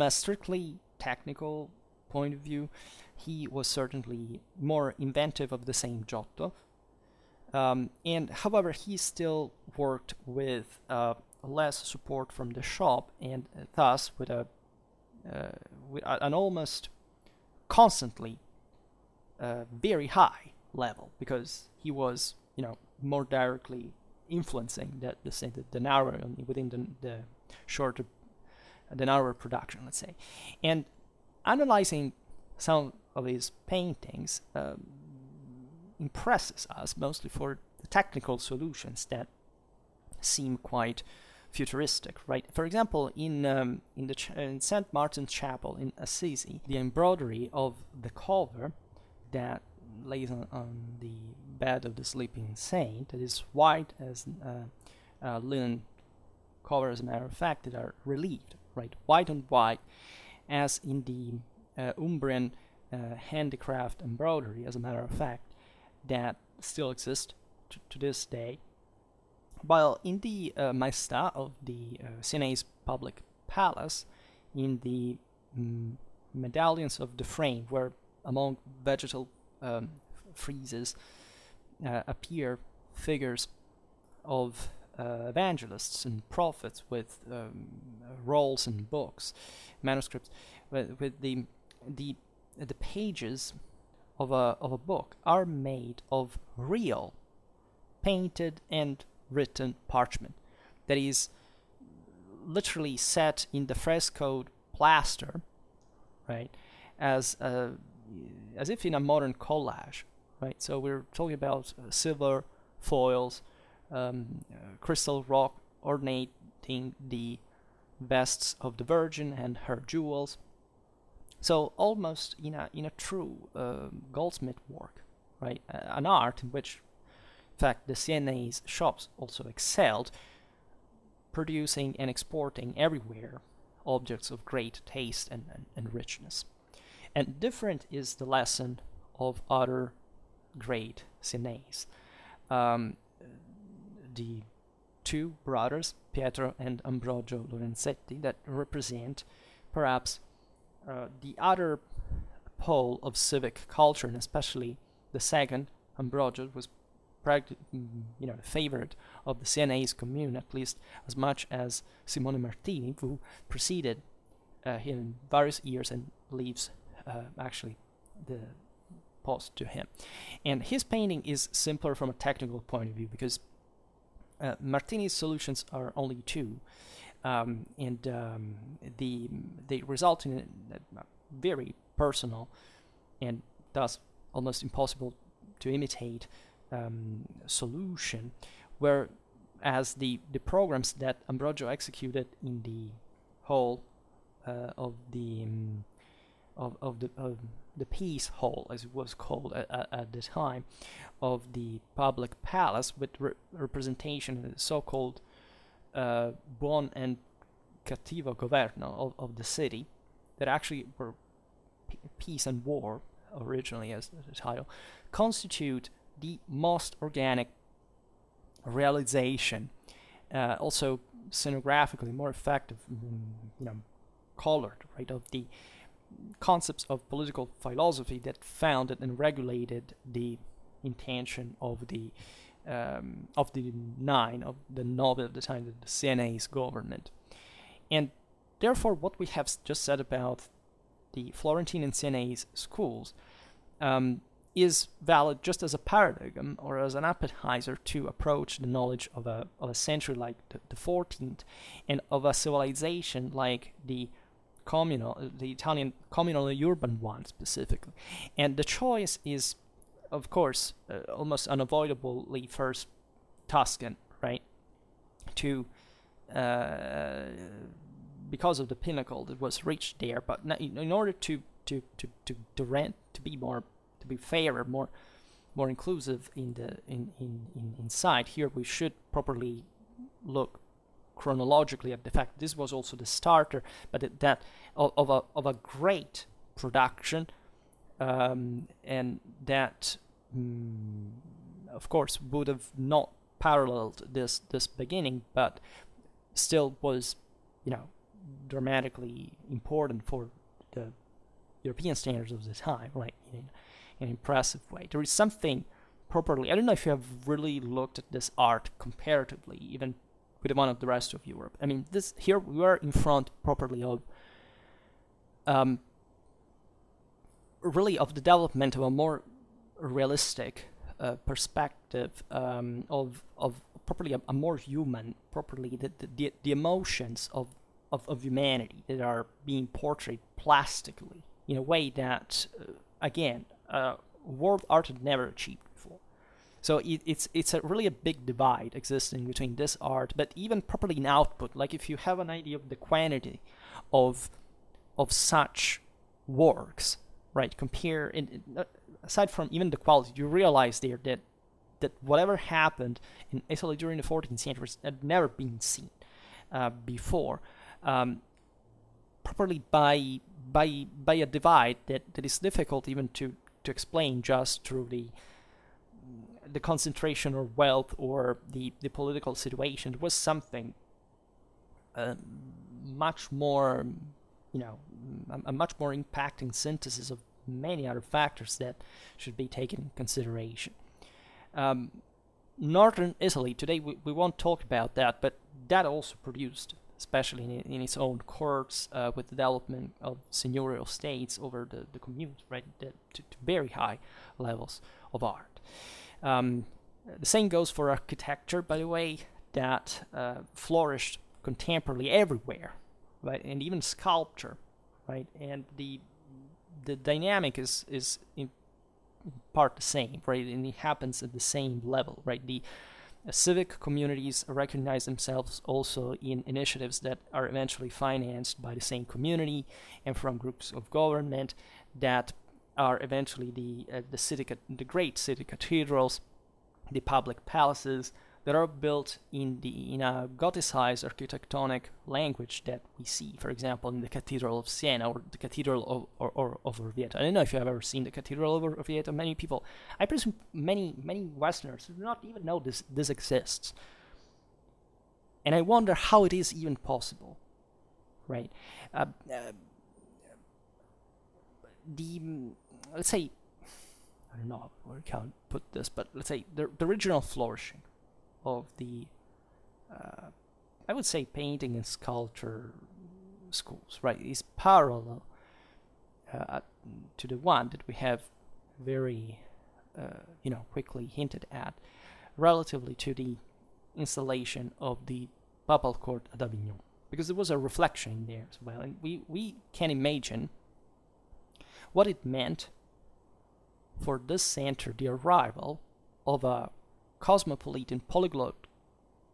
a strictly technical point of view, he was certainly more inventive of the same Giotto. And however, he still worked with less support from the shop, and thus with an almost constantly very high level, because he was, more directly influencing the narrower within the shorter, the narrower production, let's say. And analyzing some of his paintings impresses us mostly for the technical solutions that seem quite futuristic, right? For example, in St. Martin's Chapel in Assisi, the embroidery of the cover that lays on the bed of the sleeping saint, that is white as linen cover, as a matter of fact, that are relieved, right? White on white, as in the Umbrian handicraft embroidery, as a matter of fact, that still exists to this day. While in the Maestà of the Sienese public palace, in the medallions of the frame, where among vegetal friezes appear figures of evangelists and prophets with rolls and books, manuscripts, with the pages of a book are made of real painted and written parchment that is literally set in the frescoed plaster, right, as if in a modern collage, right? So we're talking about silver foils, crystal rock ornating the vests of the Virgin and her jewels. So almost in a true goldsmith work, right? An art in which, in fact, the Sienese shops also excelled, producing and exporting everywhere objects of great taste and richness. And different is the lesson of other great Sienese. The two brothers, Pietro and Ambrogio Lorenzetti, that represent perhaps the other pole of civic culture, and especially the second, Ambrogio, was the favorite of the Sienese commune, at least as much as Simone Martini, who preceded him in various years and leaves actually the post to him. And his painting is simpler from a technical point of view, because Martini's solutions are only two, and they result in a very personal and thus almost impossible to imitate solution, whereas the programs that Ambrogio executed in the hall of the peace hall, as it was called at the time, of the public palace, with representation of the so-called buon and cattivo governo of the city, that actually were peace and war originally as the title, constitute the most organic realization, also scenographically more effective, colored, right, of the concepts of political philosophy that founded and regulated the intention of the nine of the novel at the time, the Sienese government. And therefore, what we have just said about the Florentine and Sienese schools is valid just as a paradigm or as an appetizer to approach the knowledge of a century like the 14th, and of a civilization like the Italian communal and urban one specifically. And the choice is, of course, almost unavoidably first Tuscan, right? Because of the pinnacle that was reached there, but in order to be fairer, more inclusive inside here, we should properly look chronologically at the fact this was also the starter, but that of a great production, and that of course would have not paralleled this beginning, but still was dramatically important for the European standards of the time, like in an impressive way. There is something properly. I don't know if you have really looked at this art comparatively, even with one of the rest of Europe. I mean, this here we are in front properly of really of the development of a more realistic perspective of properly a more human, properly the emotions of humanity that are being portrayed plastically in a way that, again, world art had never achieved before. So it's really a big divide existing between this art, but even properly in output. Like if you have an idea of the quantity of such works, right? Compare aside from even the quality, you realize there that whatever happened in Italy during the 14th century had never been seen before, properly by a divide that is difficult even to explain just through the concentration or wealth or the political situation. It was something much more, a much more impacting synthesis of many other factors that should be taken in consideration. Northern Italy, today we won't talk about that, but that also produced, especially in its own courts, with the development of seigneurial states over the communes, right, to very high levels of art. The same goes for architecture, by the way, that flourished contemporarily everywhere, right, and even sculpture, right, and the dynamic is in part the same, right, and it happens at the same level, right. The civic communities recognize themselves also in initiatives that are eventually financed by the same community and from groups of government that are eventually the great city cathedrals, the public palaces that are built in a Gothicized architectonic language that we see, for example, in the Cathedral of Siena or the Cathedral of Orvieto. I don't know if you have ever seen the Cathedral of Orvieto. Many people, I presume many Westerners, do not even know this exists. And I wonder how it is even possible, right? Let's say, I don't know where I can put this, but let's say the original flourishing of the, I would say, painting and sculpture schools, right, is parallel to the one that we have very, quickly hinted at, relatively to the installation of the Papal Court at Avignon, because there was a reflection in there as well, and we can imagine what it meant for this center, the arrival of a cosmopolitan polyglot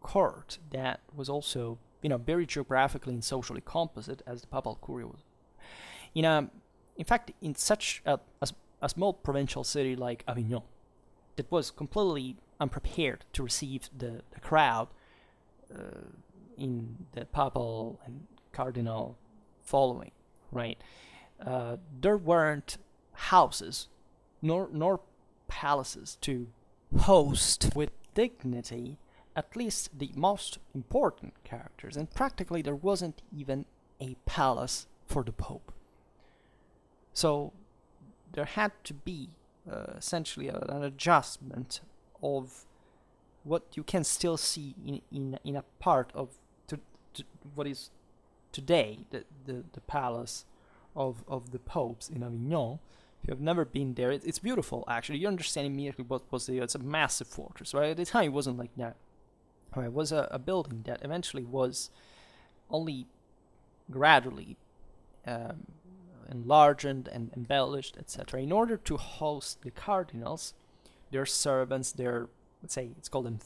court that was also, very geographically and socially composite as the Papal Curia was. In fact, in such a small provincial city like Avignon, that was completely unprepared to receive the crowd in the papal and cardinal following, right? There weren't houses nor palaces to host with dignity at least the most important characters, and practically there wasn't even a palace for the Pope. So there had to be essentially an adjustment of what you can still see in a part of to what is today the palace of the popes in Avignon. If you have never been there, it's beautiful, actually. You understand immediately what was there. It's a massive fortress, right? At the time, it wasn't like that. Right? It was a building that eventually was only gradually enlarged and embellished, etc. In order to host the cardinals, their servants, their, let's say, it's called them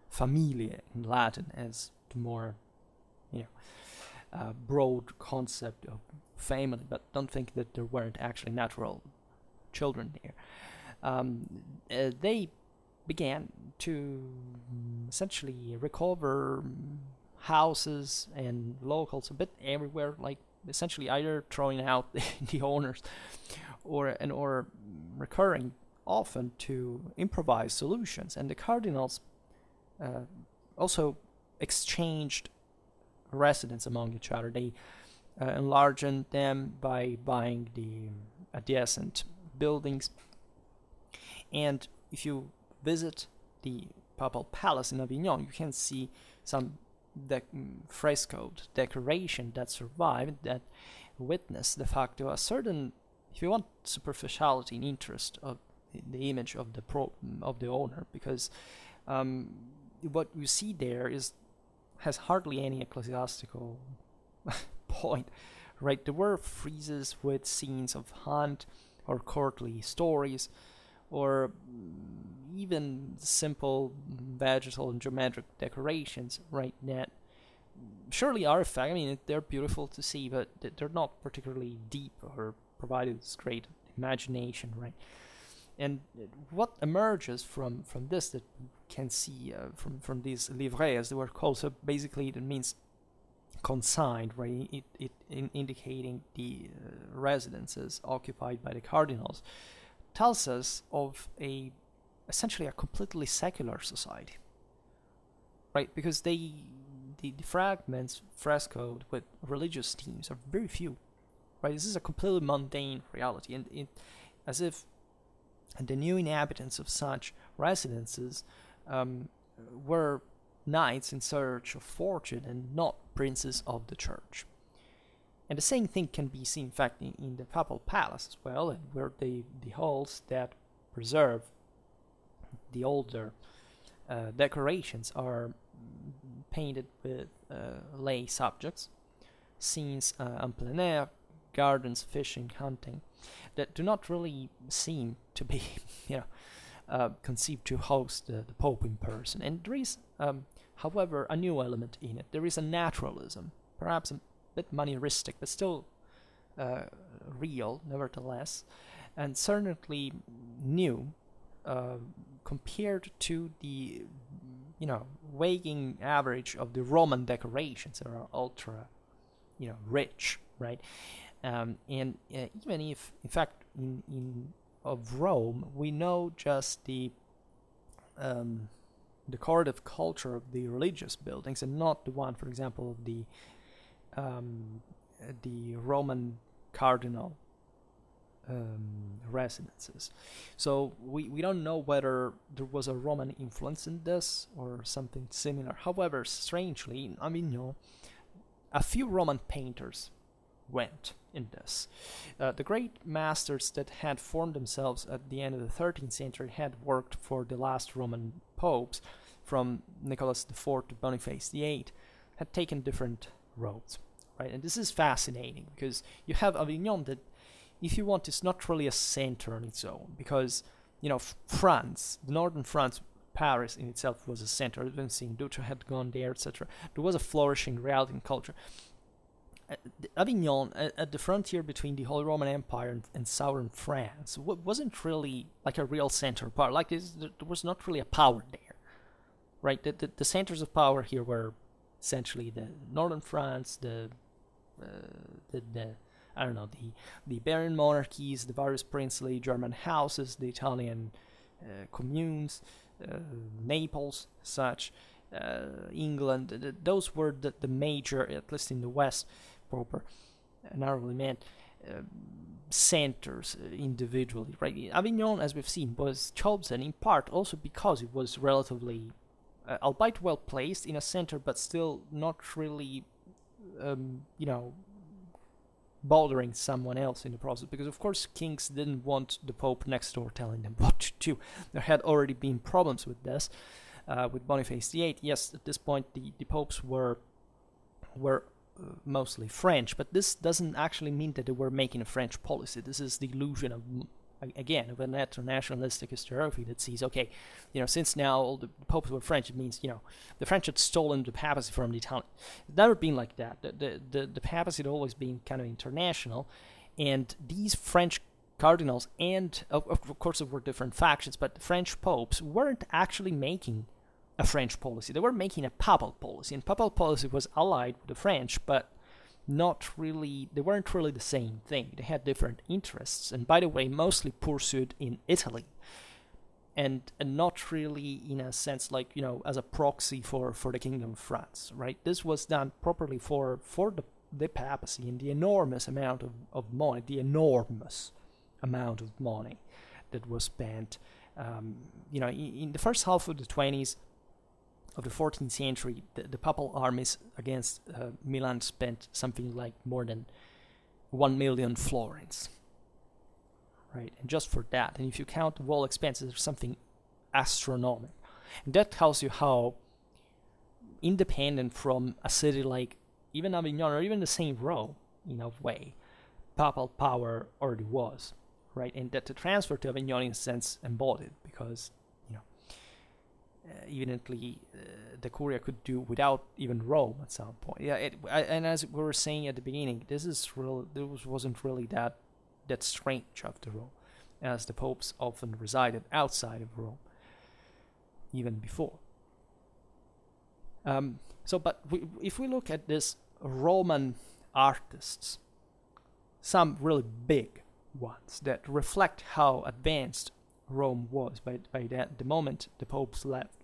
familiae in Latin, as the more, broad concept of family, but don't think that there weren't actually natural children there. They began to essentially recover houses and locals a bit everywhere, like essentially either throwing out the owners or recurring often to improvise solutions. And the cardinals also exchanged residence among each other. They enlarging them by buying the adjacent buildings. And if you visit the Papal Palace in Avignon, you can see some frescoed decoration that survived, that witness de facto a certain, if you want, superficiality and interest of the image of the owner, because what you see there has hardly any ecclesiastical point, right? There were friezes with scenes of hunt or courtly stories, or even simple vegetal and geometric decorations, right? That surely are effective. I mean, they're beautiful to see, but they're not particularly deep or provided this great imagination, right? And what emerges from this that you can see from these livrets, as they were called, so basically it means consigned, right? It indicating the residences occupied by the cardinals, tells us of essentially a completely secular society, right? Because the fragments frescoed with religious themes are very few, right? This is a completely mundane reality, and as if the new inhabitants of such residences were knights in search of fortune and not princes of the church. And the same thing can be seen, in fact, in the Papal Palace as well, and where the halls that preserve the older decorations are painted with lay subjects, scenes en plein air, gardens, fishing, hunting, that do not really seem to be, conceived to host the Pope in person. And there is, however, a new element in it. There is a naturalism, perhaps a bit manieristic, but still real, nevertheless, and certainly new compared to the, weighing average of the Roman decorations that are ultra, rich, right? And even if, in fact, in of Rome, we know just the decorative culture of the religious buildings, and not the one, for example, of the Roman cardinal residences. So we don't know whether there was a Roman influence in this or something similar. However, strangely, in Avignon, a few Roman painters went in this. The great masters that had formed themselves at the end of the 13th century had worked for the last Roman popes, from Nicholas IV to Boniface VIII, had taken different roads, right? And this is fascinating because you have Avignon that, if you want, is not really a center on its own, because, France, the northern France, Paris in itself was a center. I've been seeing Duccio had gone there, etc. There was a flourishing reality and culture. Avignon, at the frontier between the Holy Roman Empire and southern France, wasn't really like a real center of power. Like this, there was not really a power there, right? The centers of power here were essentially the northern France, the Iberian monarchies, the various princely German houses, the Italian communes, Naples, such, England. Those were the major, at least in the West, proper, narrowly meant, centers individually, right? Avignon, as we've seen, was chosen in part also because it was relatively, albeit well placed in a center, but still not really, bothering someone else in the process, because of course kings didn't want the Pope next door telling them what to do. There had already been problems with this, with Boniface VIII. Yes, at this point the popes were mostly French, but this doesn't actually mean that they were making a French policy. This is the illusion of, again, of an ethnonationalistic historiography that sees, okay, since now all the popes were French, it means, the French had stolen the papacy from the Italian. It's never been like that. The papacy had always been kind of international, and these French cardinals, and of course there were different factions, but the French popes weren't actually making a French policy. They were making a papal policy, and papal policy was allied with the French, but they weren't really the same thing. They had different interests, and by the way, mostly pursued in Italy, and not really in a sense as a proxy for the Kingdom of France, right? This was done properly for the the papacy and the enormous amount of money, that was spent. In the first half of the 20s of the 14th century, the papal armies against Milan spent something like more than 1 million florins, right? And just for that, and if you count the wall expenses, there's something astronomical. And that tells you how independent from a city like even Avignon or even the same Rome, in a way, papal power already was, right? And that the transfer to Avignon, in a sense, embodied, because evidently the Curia could do without even Rome at some point. And as we were saying at the beginning, this wasn't really that strange after Rome, as the popes often resided outside of Rome, even before. If we look at this Roman artists, some really big ones that reflect how advanced Rome was by the moment the popes left,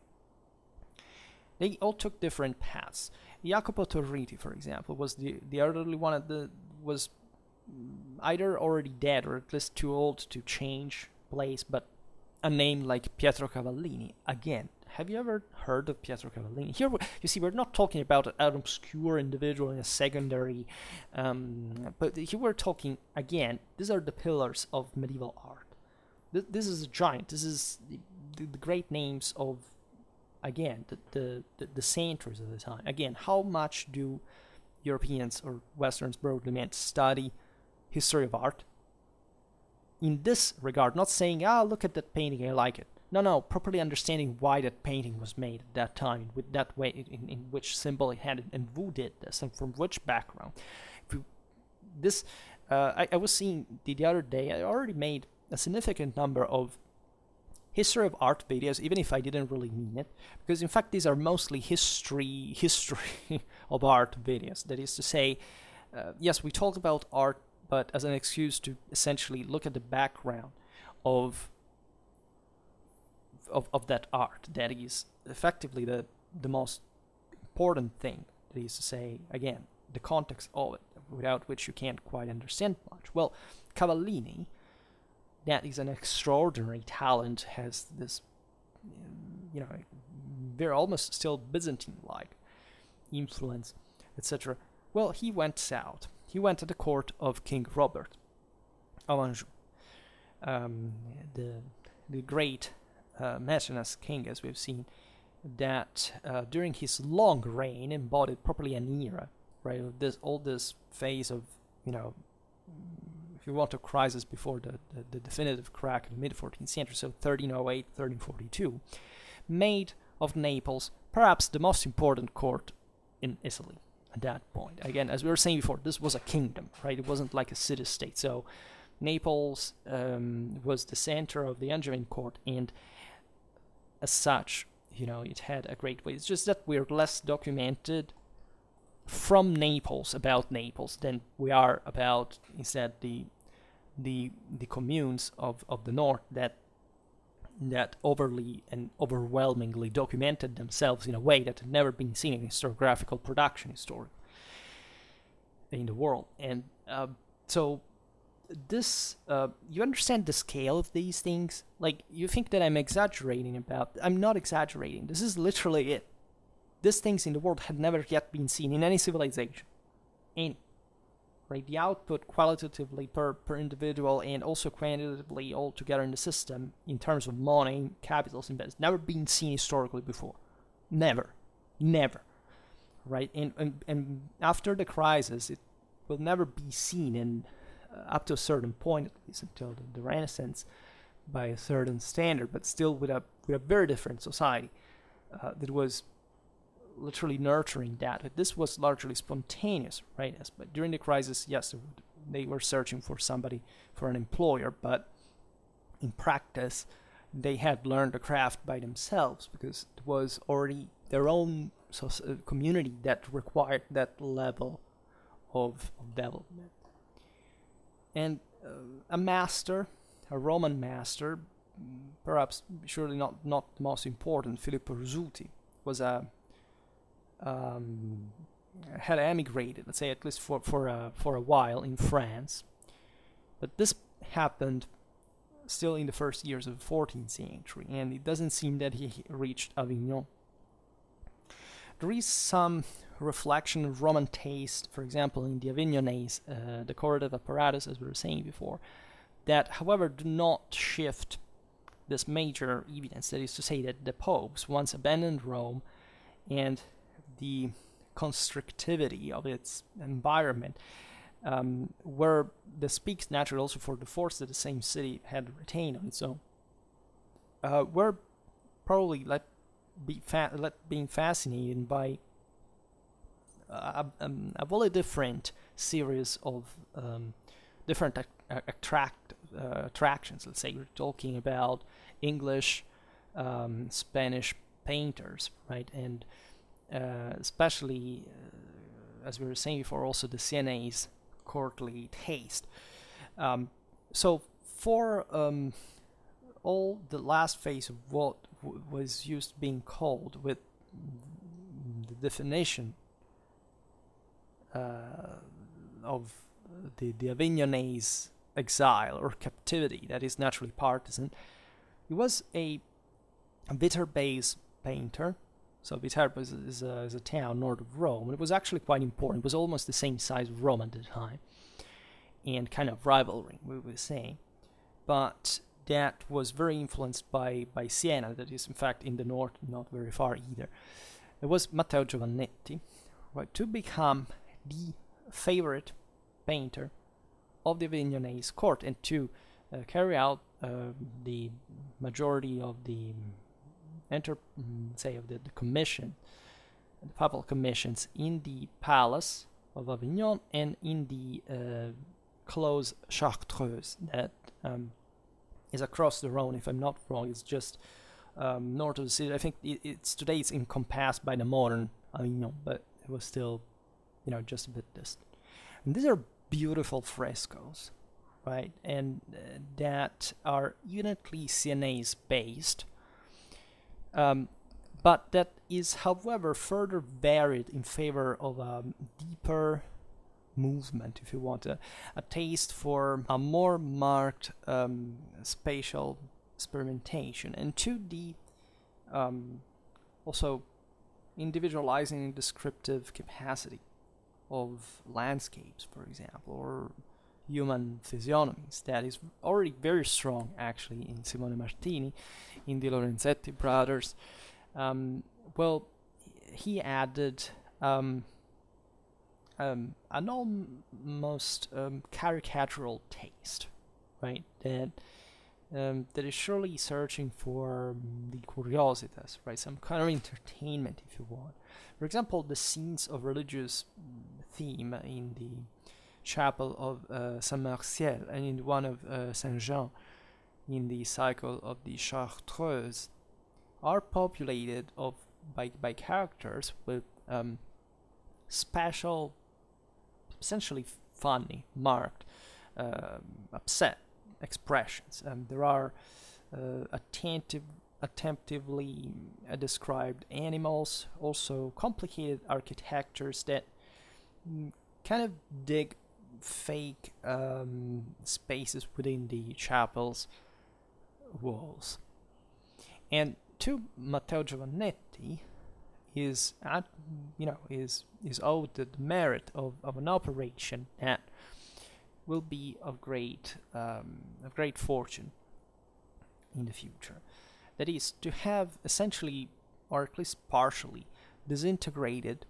they all took different paths. Jacopo Torriti, for example, was the elderly one was either already dead or at least too old to change place, but a name like Pietro Cavallini, again, have you ever heard of Pietro Cavallini? Here, you see, we're not talking about an obscure individual in a secondary, but here we're talking, again, these are the pillars of medieval art. This is a giant. This is the great names of, again, the centers of the time. Again, how much do Europeans or Westerns broadly meant study history of art? In this regard, not saying, look at that painting, I like it. No, properly understanding why that painting was made at that time, with that way, in which symbol it had, and who did this, and from which background. I was seeing the other day, I already made a significant number of history of art videos, even if I didn't really mean it, because in fact these are mostly history of art videos. That is to say, yes, we talk about art, but as an excuse to essentially look at the background of that art. That is effectively the most important thing. That is to say, again, the context of it, without which you can't quite understand much. Well, Cavallini, that is an extraordinary talent, has this, very almost still Byzantine-like influence, etc. Well, he went south. He went to the court of King Robert of Anjou, the great Mecenas king, as we've seen, that during his long reign embodied properly an era, right? All this phase of, if you want, a crisis before the definitive crack in the mid-14th century, so 1308, 1342, made of Naples perhaps the most important court in Italy at that point. Again, as we were saying before, this was a kingdom, right? It wasn't like a city-state. So Naples was the center of the Angevin court, and as such, it had a great weight. It's just that we're less documented from Naples, about Naples, than we are about, instead, the communes of the north that overly and overwhelmingly documented themselves in a way that had never been seen in historiographical production in the world. And so this, you understand the scale of these things? Like, you think that I'm exaggerating I'm not exaggerating. This is literally it. These things in the world had never yet been seen in any civilization. Any. Right? The output qualitatively per individual and also quantitatively all together in the system in terms of money, capitals, and has never been seen historically before. Never. Right? And after the crisis, it will never be seen in up to a certain point, at least until the Renaissance, by a certain standard, but still with a very different society that was literally nurturing that. But this was largely spontaneous, right? But during the crisis, yes, they were searching for somebody, for an employer, but in practice, they had learned the craft by themselves, because it was already their own community that required that level of development. And a Roman master, perhaps surely not the most important, Filippo Rossuti, was had emigrated, let's say at least for a while in France. But this happened still in the first years of the 14th century, and it doesn't seem that he reached Avignon. There is some reflection of Roman taste, for example, in the Avignonese decorative apparatus, as we were saying before, that, however, do not shift this major evidence. That is to say that the popes once abandoned Rome, and the constrictivity of its environment, where this speaks naturally also for the force that the same city had retained on its own, were probably being fascinated by a very different series of different attractions. Let's say we're talking about English, Spanish painters, right, and especially, as we were saying before, also the Sienese courtly taste. So for all the last phase of what was used being called with the definition of the Avignonese exile or captivity that is naturally partisan, he was a Viterbo-based painter. So Viterbo is a town north of Rome. It was actually quite important. It was almost the same size of Rome at the time, and kind of rivalry, we were saying. But that was very influenced by Siena, that is in fact in the north, not very far either. It was Matteo Giovannetti, right, to become the favorite painter of the Avignonese court, and to carry out the majority of the the commission, the papal commissions in the palace of Avignon and in the close Chartreuse that is across the Rhone, if I'm not wrong. It's just north of the city. I think today it's encompassed by the modern Avignon, but it was still, just a bit distant. And these are beautiful frescoes, right? And that are unitly Sienese based. But that is, however, further varied in favor of a deeper movement, if you want, a taste for a more marked spatial experimentation, and to the also individualizing descriptive capacity of landscapes, for example, or human physiognomies. That is already very strong, actually, in Simone Martini, in the Lorenzetti brothers. He added an almost caricatural taste, right? That is surely searching for the curiositas, right? Some kind of entertainment, if you want. For example, the scenes of religious theme in the chapel of Saint-Martial and in one of Saint-Jean in the cycle of the Chartreuse are populated by characters with special, essentially funny, marked, upset expressions. There are attentively described animals, also complicated architectures that kind of dig fake spaces within the chapel's walls. And to Matteo Giovannetti is owed the merit of an operation that will be of great fortune in the future. That is, to have essentially, or at least partially, disintegrated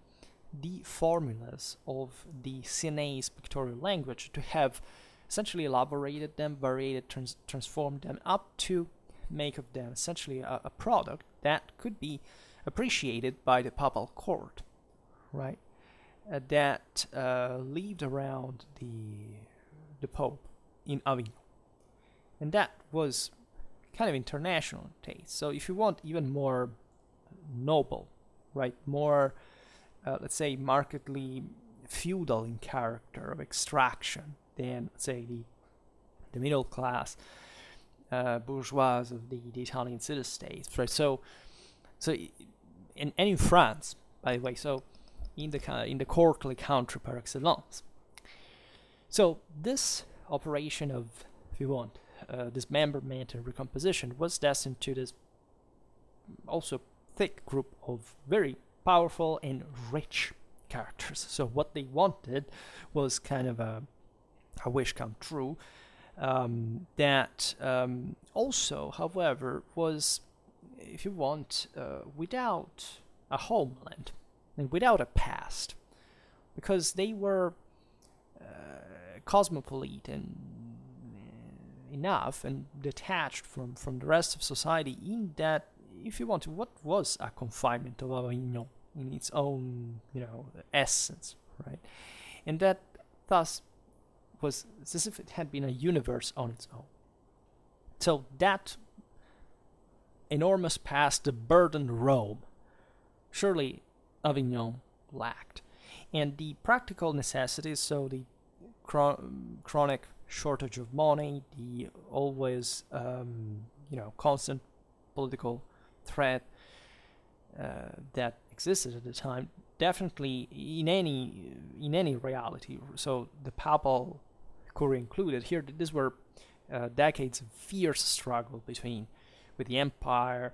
the formulas of the Sienese pictorial language, to have essentially elaborated them, varied, transformed them up to make of them essentially a product that could be appreciated by the papal court, right? That lived around the Pope in Avignon. And that was kind of international taste. So if you want even more noble, right, more, let's say, markedly feudal in character of extraction than, let's say, the middle class bourgeois of the Italian city-states, right? So in France, by the way, so in the courtly country par excellence. So this operation of, if you want, dismemberment and recomposition was destined to this also thick group of very powerful and rich characters. So what they wanted was kind of a wish come true, that also, however, was, if you want, without a homeland and without a past, because they were cosmopolite and enough and detached from the rest of society, in that, if you want to, what was a confinement of Avignon in its own, essence, right? And that thus was as if it had been a universe on its own. So that enormous past, the burdened Rome, surely Avignon lacked. And the practical necessities, so the chronic shortage of money, the always, constant political threat that existed at the time, definitely in any reality. So the papal curia included here, these were decades of fierce struggle with the empire,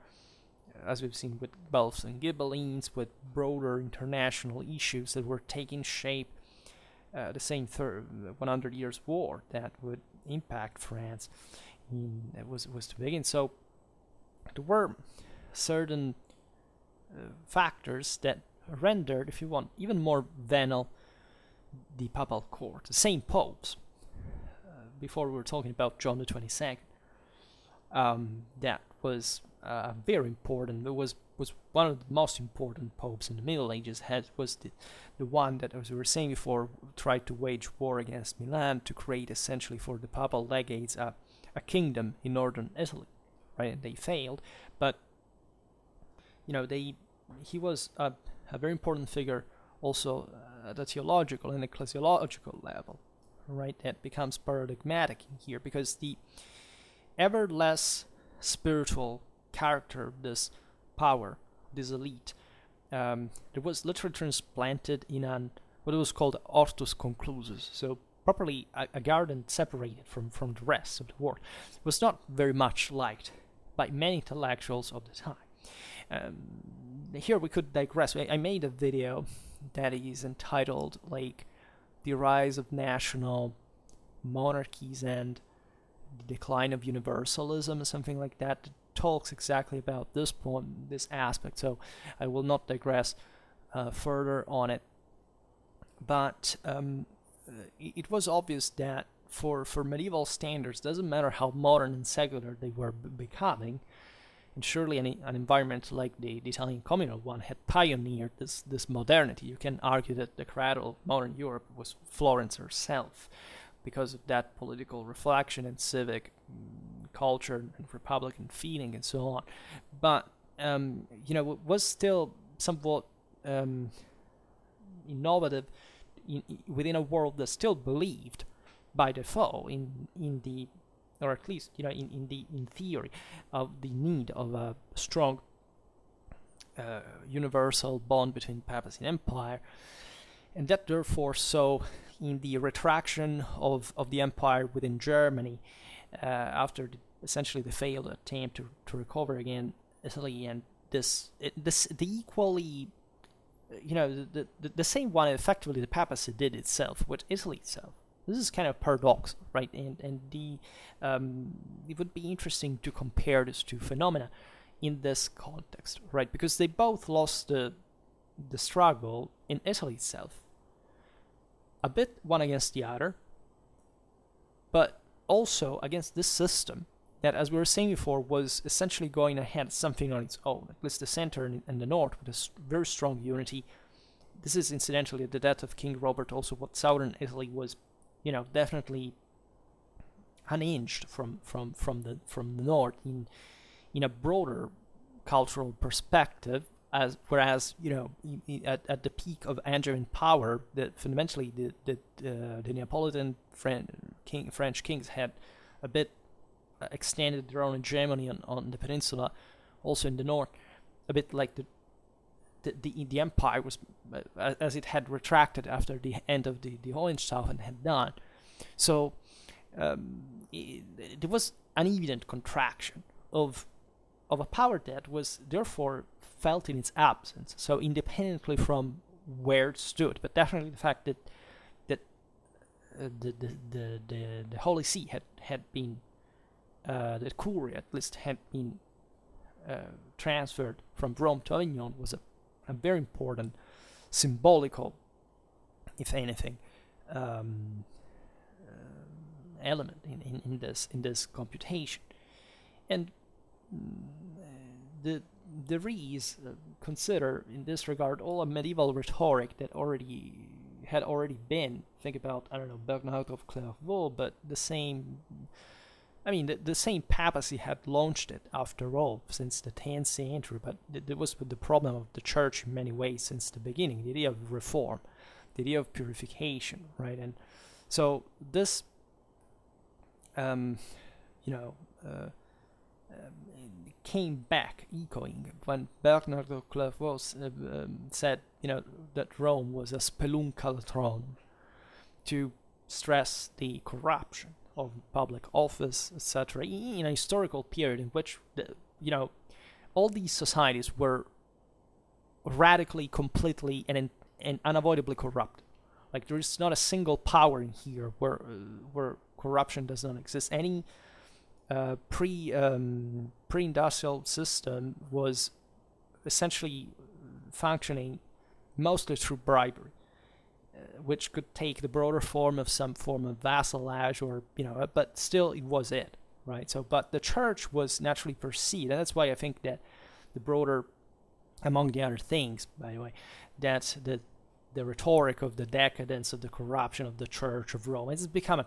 as we've seen with Guelphs and Ghibellines, with broader international issues that were taking shape. The same 100 Years' War that would impact France was to begin. So there were certain factors that rendered, if you want, even more venal the papal court. The same popes, before we were talking about John the 22nd, that was very important. It was one of the most important popes in the Middle Ages. Was the one that, as we were saying before, tried to wage war against Milan to create essentially for the papal legates a kingdom in northern Italy, right? And they failed, but he was a very important figure also at a theological and ecclesiological level, right? That becomes paradigmatic in here, because the ever less spiritual character of this power, this elite, there was literally transplanted in what was called hortus conclusus, so properly a garden separated from the rest of the world. It was not very much liked by many intellectuals of the time. Here we could digress. I made a video that is entitled like The Rise of National Monarchies and the Decline of Universalism, something like that. Talks exactly about this point, this aspect, so I will not digress further on it. But it was obvious that for medieval standards, doesn't matter how modern and secular they were becoming, and surely an environment like the Italian communal one had pioneered this modernity. You can argue that the cradle of modern Europe was Florence herself, because of that political reflection and civic culture and republican feeling and so on. But it was still somewhat innovative within a world that still believed by default in the, or at least in theory, of the need of a strong universal bond between papacy and empire, and that therefore so in the retraction of the empire within Germany, after essentially the failed attempt to recover again Italy, and the equally, the same one effectively the papacy did itself with Italy itself. This is kind of paradoxical, right? And it would be interesting to compare these two phenomena in this context, right? Because they both lost the struggle in Italy itself, a bit one against the other, but also against this system that, as we were saying before, was essentially going ahead something on its own. At least the center and the north with a very strong unity. This is incidentally at the death of King Robert also what southern Italy was, definitely unhinged from the north in a broader cultural perspective. Whereas at the peak of Angevin power, that fundamentally the Neapolitan French kings had a bit extended their own hegemony on the peninsula, also in the north, a bit like the empire was, as it had retracted after the end of the Hohenstaufen had done. So there was an evident contraction of a power that was therefore felt in its absence. So independently from where it stood, but definitely the fact that the Holy See had been, the Curia at least had been transferred from Rome to Avignon was a very important symbolical, if anything, element in this computation. And there is consider in this regard all a medieval rhetoric that had already been, think about, I don't know, Bernard of Clairvaux, but the same papacy had launched it after all since the 10th century, but there was the problem of the church in many ways since the beginning, the idea of reform, the idea of purification, right? And so this, came back echoing when Bernard of Clairvaux said, that Rome was a spelunkaltron, to stress the corruption of public office, etc., in a historical period in which all these societies were radically, completely, and unavoidably corrupt. Like, there is not a single power in here where corruption does not exist. Any pre-industrial system was essentially functioning mostly through bribery, which could take the broader form of some form of vassalage, or but still it was it, right? So, but the church was naturally perceived, and that's why I think that the broader, among the other things, by the way, that the rhetoric of the decadence, of the corruption of the Church of Rome, it's become a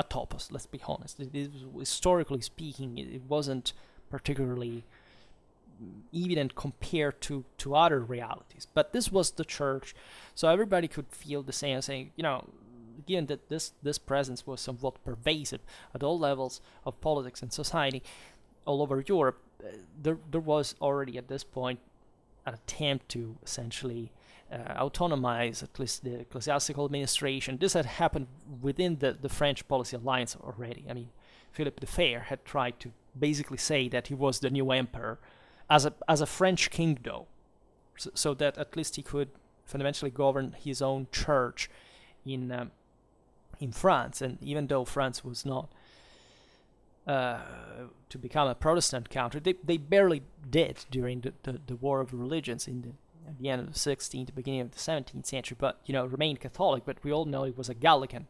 topos, let's be honest. Historically speaking, it wasn't particularly evident compared to other realities. But this was the church, so everybody could feel the same, saying, given that this presence was somewhat pervasive at all levels of politics and society all over Europe, there was already at this point an attempt to essentially autonomize at least the ecclesiastical administration. This had happened within the French policy alliance already. I mean, Philip the Fair had tried to basically say that he was the new emperor as a French king, though, so that at least he could fundamentally govern his own church in France. And even though France was not to become a Protestant country, they barely did during the War of Religions at the end of the 16th, beginning of the 17th century, but remained Catholic. But we all know it was a Gallican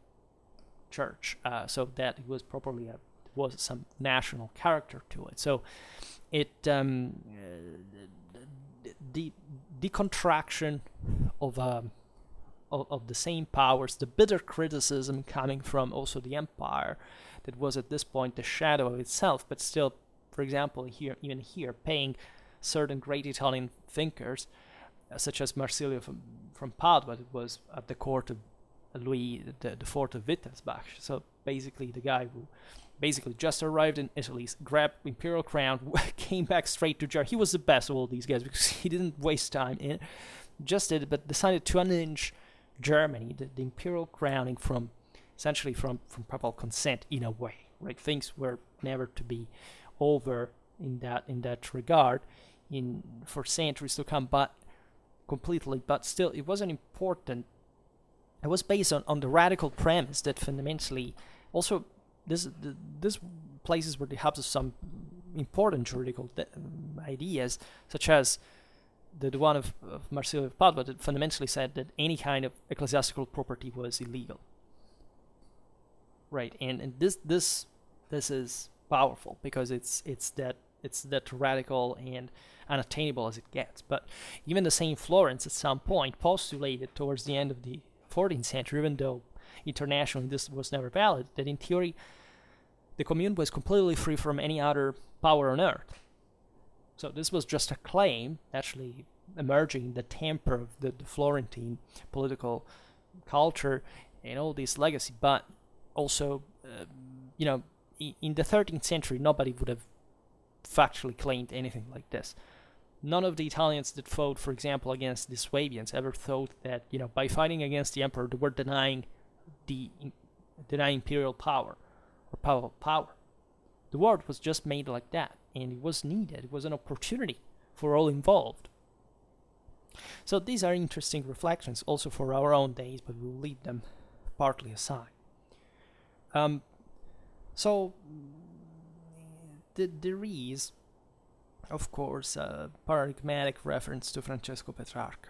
church, so that it was properly was some national character to it. So it the contraction of the same powers, the bitter criticism coming from also the empire that was at this point the shadow of itself, but still, for example, even here, paying certain great Italian thinkers, such as Marsilio from Padua, that was at the court of Louis the Fourth of Wittelsbach. So basically, the guy who basically just arrived in Italy, grabbed imperial crown, came back straight to Germany. He was the best of all these guys because he didn't waste time in it, just did it, but decided to unhinge Germany, the imperial crowning essentially from papal consent in a way, right? Things were never to be over in that regard for centuries to come, but still it was it was based on the radical premise that fundamentally also this places were the hubs of some important juridical ideas, such as the one of Marsilio of Padua, that fundamentally said that any kind of ecclesiastical property was illegal. Right, and this is powerful because it's that radical and unattainable as it gets. But even the same Florence at some point postulated towards the end of the 14th century, even though internationally this was never valid, that in theory the commune was completely free from any other power on earth. So this was just a claim, actually emerging in the temper of the Florentine political culture and all this legacy. But also, in the 13th century, nobody would have factually claimed anything like this. none of the Italians that fought, for example, against the Swabians ever thought that, by fighting against the emperor, they were denying imperial power or papal power. The war was just made like that, and it was needed. It was an opportunity for all involved. So these are interesting reflections also for our own days, but we'll leave them partly aside. So there is, of course, a paradigmatic reference to Francesco Petrarca,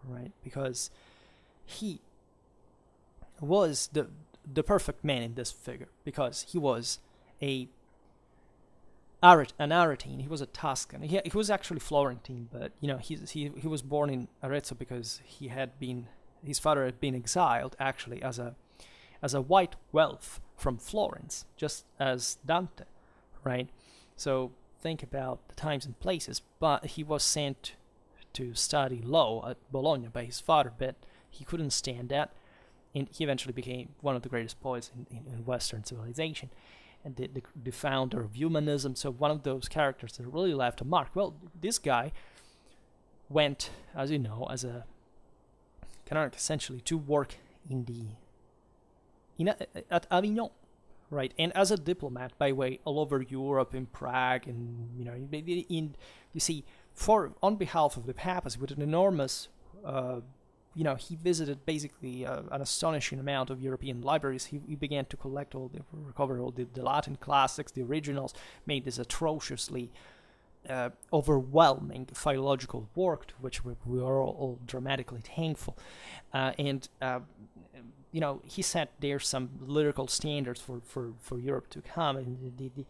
right? Because he was the perfect man in this figure, because he was an Aretine. He was a Tuscan. He was actually Florentine, but he was born in Arezzo because his father had been exiled actually as a white wealth from Florence, just as Dante, right? So think about the times and places. But he was sent to study law at Bologna by his father, but he couldn't stand that, and he eventually became one of the greatest poets in Western civilization, and the founder of humanism. So one of those characters that really left a mark. Well, this guy went, as you know, as a canonic essentially to work at Avignon, right? And as a diplomat, by way, all over Europe, in Prague, and on behalf of the Papacy, with an enormous, he visited basically an astonishing amount of European libraries. He began to recover all the Latin classics, the originals, made this atrociously overwhelming philological work, to which we are all dramatically thankful, and he set there some lyrical standards for Europe to come, and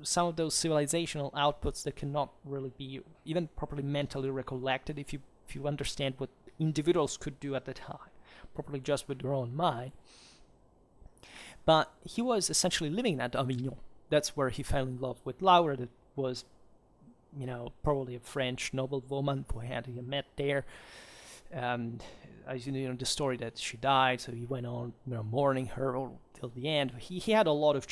some of those civilizational outputs that cannot really be even properly mentally recollected if you understand what individuals could do at the time, properly just with their own mind. But he was essentially living at Avignon. That's where he fell in love with Laura, that was, probably a French noblewoman who had met there. As you know, the story that she died, so he went on, mourning her till the end. He had a lot of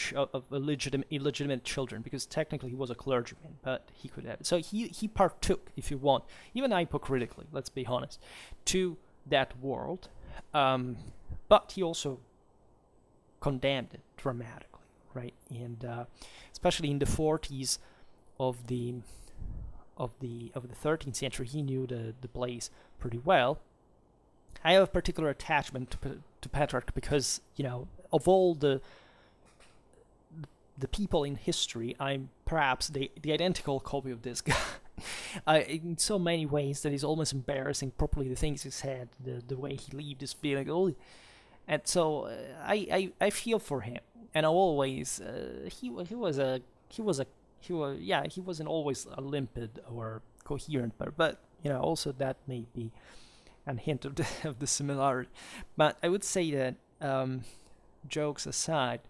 illegitimate children, because technically he was a clergyman, but he could have. So he partook, if you want, even hypocritically, let's be honest, to that world. But he also condemned it dramatically, right? And especially in the 40s of the 13th century, he knew the place pretty well. I have a particular attachment to Petrarch because, of all the people in history, I'm perhaps the identical copy of this guy. In so many ways that is almost embarrassing, properly the things he said, the way he lived, his feeling, and so I feel for him, and I always he wasn't always a limpid or coherent, but also that may be a hint of the similarity. But I would say that, jokes aside,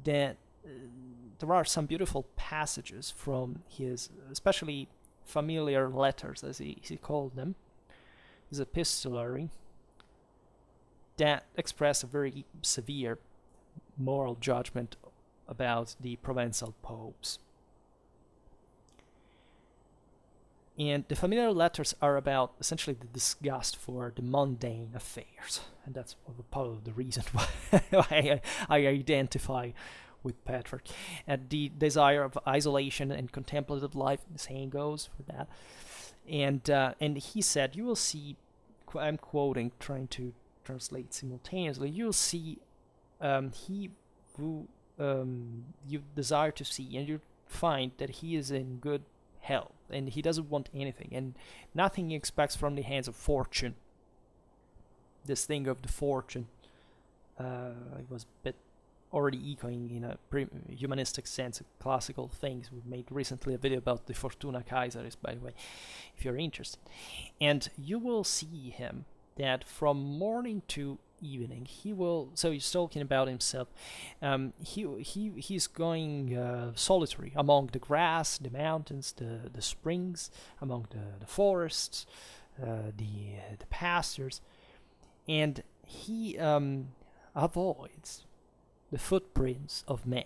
that there are some beautiful passages from his, especially familiar letters, as he called them, his epistolary, that express a very severe moral judgment about the Provençal popes. And the familiar letters are about essentially the disgust for the mundane affairs. And that's part of the reason why I identify with Petrarch. And the desire of isolation and contemplative life, the saying goes for that. And he said, you will see, I'm quoting, trying to translate simultaneously, you will see he who you desire to see, and you find that he is in good health, and he doesn't want anything, and nothing he expects from the hands of fortune. This thing of the fortune, it was a bit already echoing in a humanistic sense of classical things. We've made recently a video about the Fortuna Caesaris, by the way, if you're interested. And you will see him that from morning to evening he will, so he's talking about himself, he's going solitary among the grass, the mountains, the springs, among the forests, the pastures, and he avoids the footprints of man,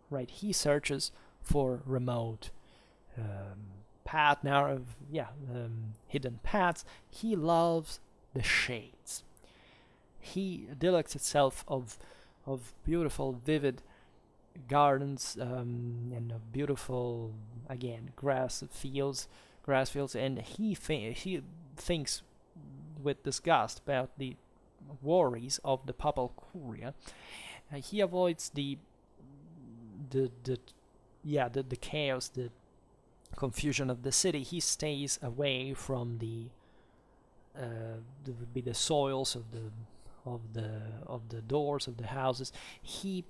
right? He searches for remote hidden paths. He loves the shades. He delects himself of beautiful, vivid gardens and of beautiful, again, grass fields, and he thinks with disgust about the worries of the papal curia. He avoids the chaos, the confusion of the city. He stays away from the soils of the doors of the houses. He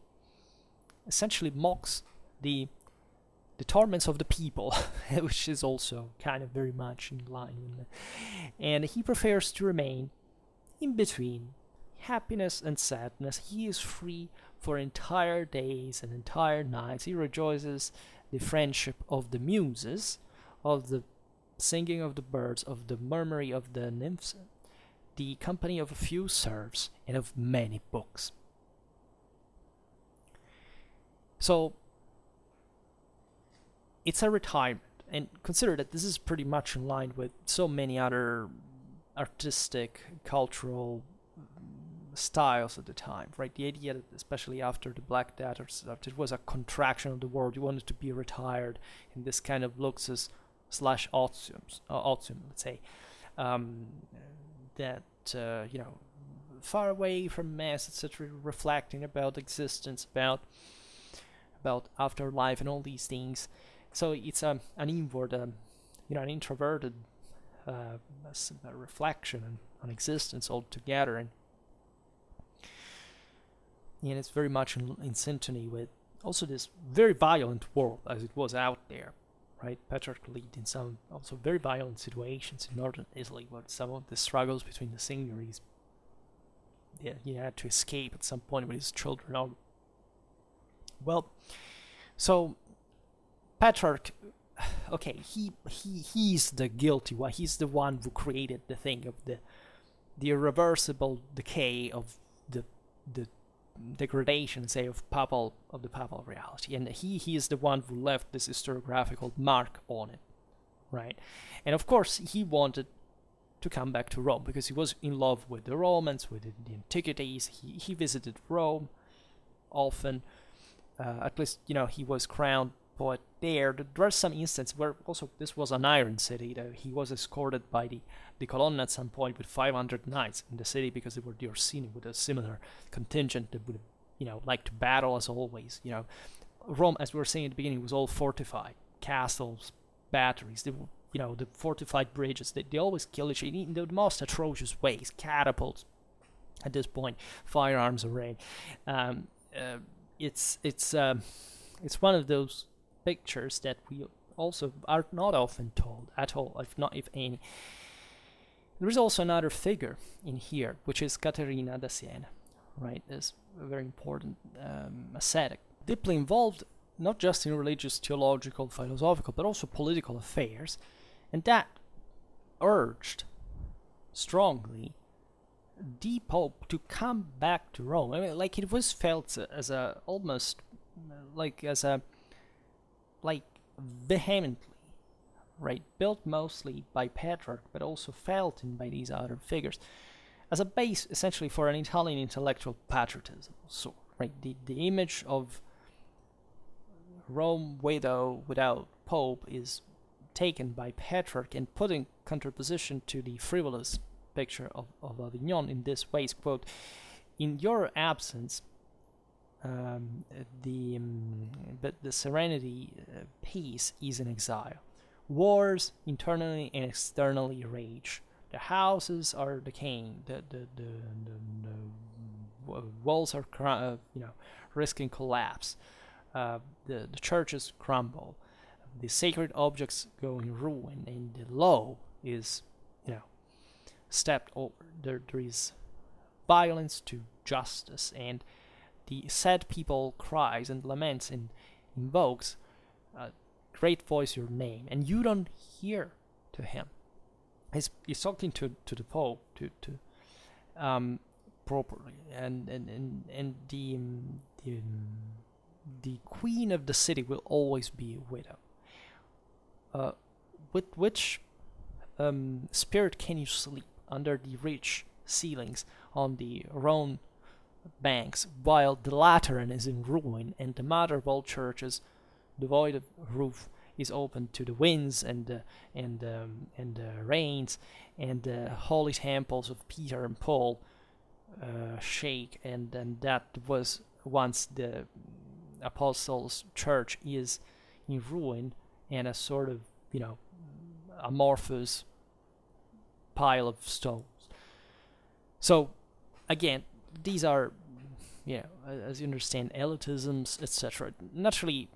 essentially mocks the torments of the people, which is also kind of very much in line with it. And he prefers to remain in between happiness and sadness. He is free for entire days and entire nights. He rejoices the friendship of the muses, of the singing of the birds, of the murmuring of the nymphs, the company of a few serfs, and of many books. So it's a retirement, and consider that this is pretty much in line with so many other artistic, cultural styles at the time, right? The idea that, especially after the Black Death, it was a contraction of the world. You wanted to be retired in this kind of luxus slash otium, let's say, far away from mass, etc., reflecting about existence, about afterlife, and all these things. So it's an inward, an introverted reflection on existence altogether, and it's very much in syntony with also this very violent world as it was out there, right? Petrarch lived in some also very violent situations in northern Italy, with some of the struggles between the signories. Yeah, he had to escape at some point with his children. Well, so Petrarch, okay, he's the guilty one. He's the one who created the thing of the irreversible decay of the degradation, say, of the papal reality, and he is the one who left this historiographical mark on it, right? And of course, he wanted to come back to Rome because he was in love with the Romans, with the antiquities. He visited Rome often. At least, he was crowned poet there. There are some instances where also this was an iron city. He was escorted by the Colonna at some point with 500 knights in the city because they were the Orsini with a similar contingent that would, like to battle as always. Rome, as we were saying at the beginning, was all fortified. Castles, batteries, the fortified bridges. They always kill each other in the most atrocious ways. Catapults, at this point, firearms array. It's one of those pictures that we also are not often told at all, if any. There is also another figure in here, which is Caterina da Siena, right? This very important ascetic, deeply involved not just in religious, theological, philosophical, but also political affairs, and that urged strongly the Pope to come back to Rome. I mean, like, it was felt as a almost vehemently, right? Built mostly by Petrarch, but also felt in by these other figures as a base, essentially, for an Italian intellectual patriotism. So, right, the image of Rome without Pope is taken by Petrarch and put in contraposition to the frivolous picture of Avignon in this way. Quote, "In your absence, but the serenity, peace is in exile. Wars internally and externally rage. The houses are decaying. The walls are risking collapse. The churches crumble. The sacred objects go in ruin, and the law is stepped over. There is violence to justice, and the sad people cries and laments and invokes great voice your name, and you don't hear to him." He's talking to the Pope to properly, and the queen of the city will always be a widow. With which spirit can you sleep under the rich ceilings on the Rhone banks, while the Lateran is in ruin and the mother of all churches, devoid of roof, is open to the winds and the rains, and the holy temples of Peter and Paul shake, and that was once the apostles' church is in ruin and a sort of amorphous pile of stones. So again, these are, as you understand, elitisms, etc. Naturally,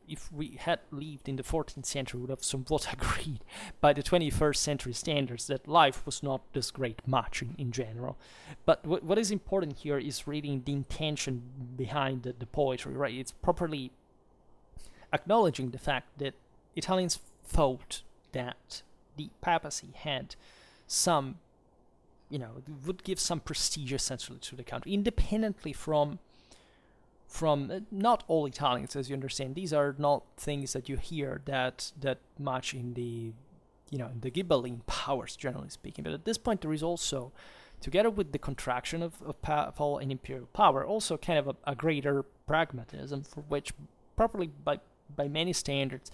if we had lived in the 14th century, we would have somewhat agreed by the 21st century standards that life was not this great much in general. But what is important here is reading the intention behind the poetry, right? It's properly acknowledging the fact that Italians thought that the papacy had some, would give some prestige essentially to the country, independently from not all Italians, as you understand. These are not things that you hear that much in the the Ghibelline powers, generally speaking. But at this point, there is also, together with the contraction of papal and imperial power, also kind of a greater pragmatism, for which, properly by many standards,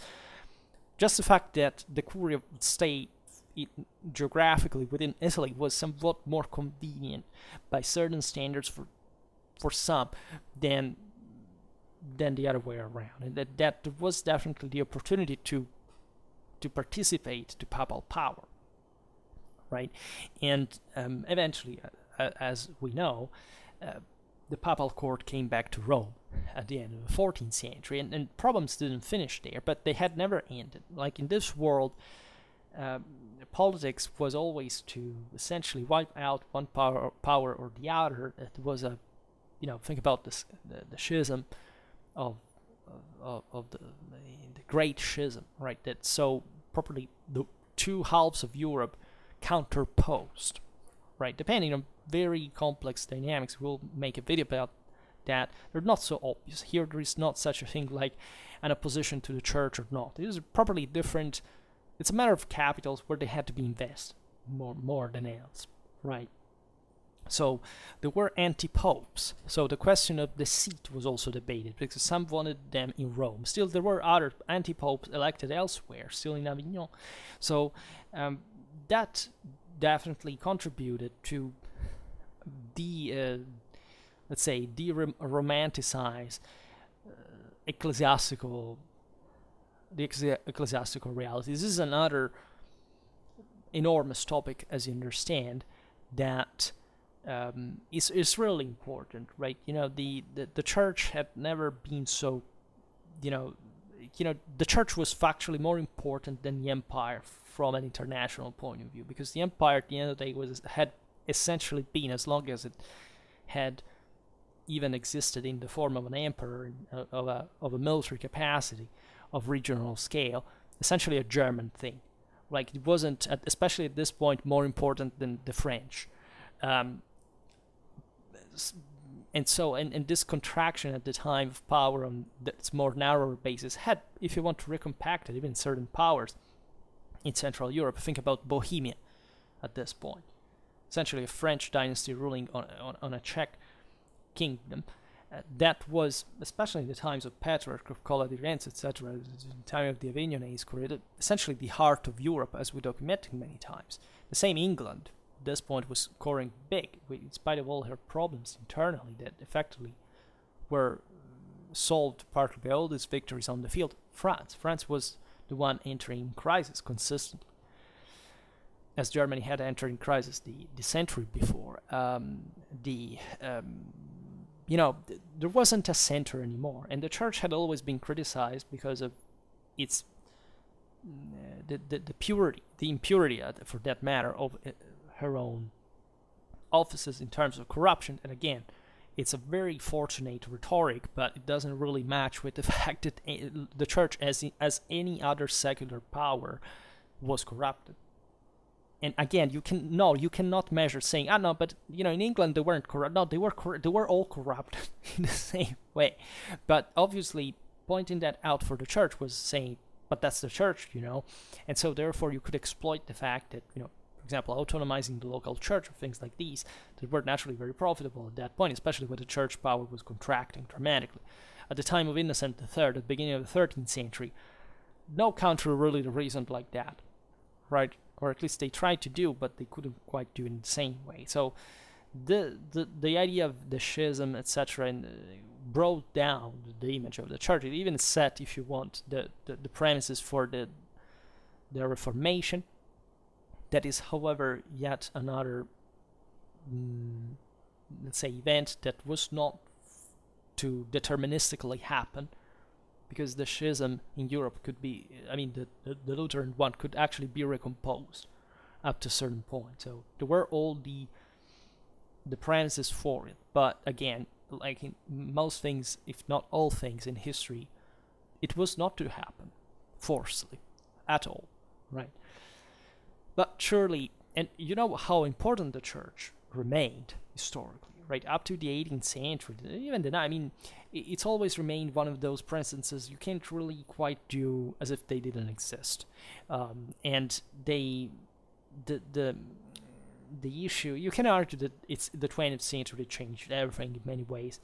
just the fact that the Curia would stay geographically within Italy was somewhat more convenient by certain standards for some than the other way around, and that was definitely the opportunity to participate to papal power, right? And eventually, as we know, the papal court came back to Rome at the end of the 14th century, and problems didn't finish there, but they had never ended. Like in this world, politics was always to essentially wipe out one power or the other. It was a, think about this, the schism of the Great Schism, right? That so properly the two halves of Europe counterposed, right? Depending on very complex dynamics, we'll make a video about that. They're not so obvious. Here there is not such a thing like an opposition to the church or not. It is properly different. It's a matter of capitals where they had to be invested more than else, right? So there were anti-popes. So the question of the seat was also debated because some wanted them in Rome. Still, there were other anti-popes elected elsewhere, still in Avignon. So that definitely contributed to let's say, romanticize ecclesiastical reality. This is another enormous topic, as you understand, that is really important, right? The church had never been so, the church was factually more important than the empire from an international point of view, because the empire at the end of the day had essentially been, as long as it had even existed in the form of an emperor of a military capacity of regional scale, essentially a German thing. Like it wasn't, especially at this point, more important than the French. And so, and this contraction at the time of power on its more narrower basis had, if you want to recompact it, even certain powers in Central Europe. Think about Bohemia at this point. Essentially a French dynasty ruling on a Czech kingdom. That was, especially in the times of Petrarch, of Coladriense, etc., the time of the Avignonese court, essentially the heart of Europe, as we documented many times. The same England, at this point, was scoring big, in spite of all her problems internally that effectively were solved partly by all these victories on the field. France was the one entering crisis consistently, as Germany had entered in crisis the century before. There wasn't a center anymore, and the church had always been criticized because of its the purity, the impurity, for that matter, of her own offices in terms of corruption. And again, it's a very fortunate rhetoric, but it doesn't really match with the fact that the church, as any other secular power, was corrupted. And again, you cannot measure saying, no, but in England they weren't corrupt. No, they were corrupt. They were all corrupt in the same way. But obviously, pointing that out for the church was saying, but that's the church, and so therefore you could exploit the fact that, for example, autonomizing the local church or things like these that were naturally very profitable at that point, especially when the church power was contracting dramatically. At the time of Innocent III, at the beginning of the 13th century, no country really reasoned like that, right? Or at least they tried to do, but they couldn't quite do it in the same way. So the idea of the schism, etc., brought down the image of the church. It even set, if you want, the premises for the Reformation. That is, however, yet another, let's say, event that was not to deterministically happen, because the schism in Europe could be, the Lutheran one could actually be recomposed up to a certain point. So there were all the premises for it. But again, like in most things, if not all things in history, it was not to happen forcefully at all, right? But surely, and you know how important the church remained historically, right? Up to the 18th century, even then, it's always remained one of those presences you can't really quite do as if they didn't exist. And the issue, you can argue that it's the 20th century changed everything in many ways.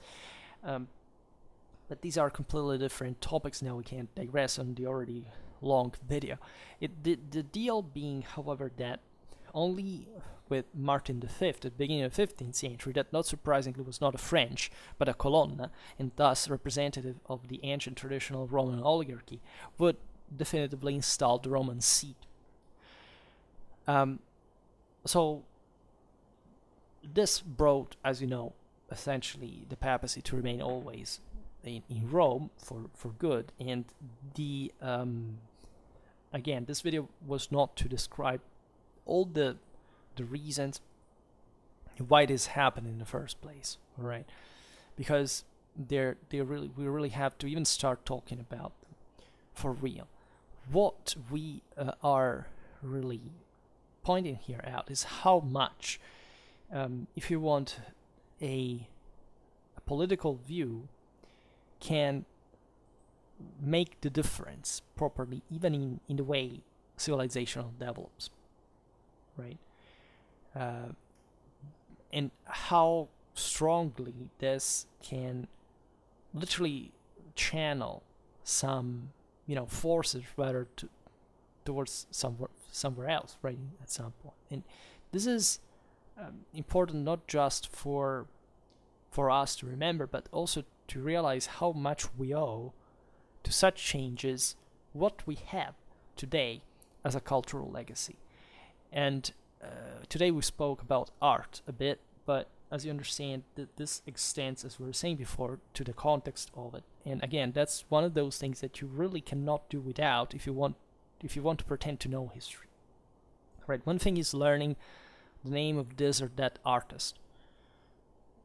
But these are completely different topics now. We can't digress on the already long video. The deal being, however, that only with Martin V at the beginning of the 15th century, that not surprisingly was not a French, but a colonna, and thus representative of the ancient traditional Roman oligarchy, would definitively install the Roman seat. So this brought, as you know, essentially the papacy to remain always in Rome for good. And the again, this video was not to describe all the reasons why this happened in the first place, all right? Because we really have to even start talking about them for real. What we are really pointing here out is how much, if you want, a political view can make the difference properly, even in the way civilization develops, right? And how strongly this can literally channel some, forces rather towards somewhere else, right? At some point, and this is important not just for us to remember, but also to realize how much we owe to such changes, what we have today as a cultural legacy. And today we spoke about art a bit, but as you understand, this extends, as we were saying before, to the context of it. And again, that's one of those things that you really cannot do without if you want to pretend to know history. Right? One thing is learning the name of this or that artist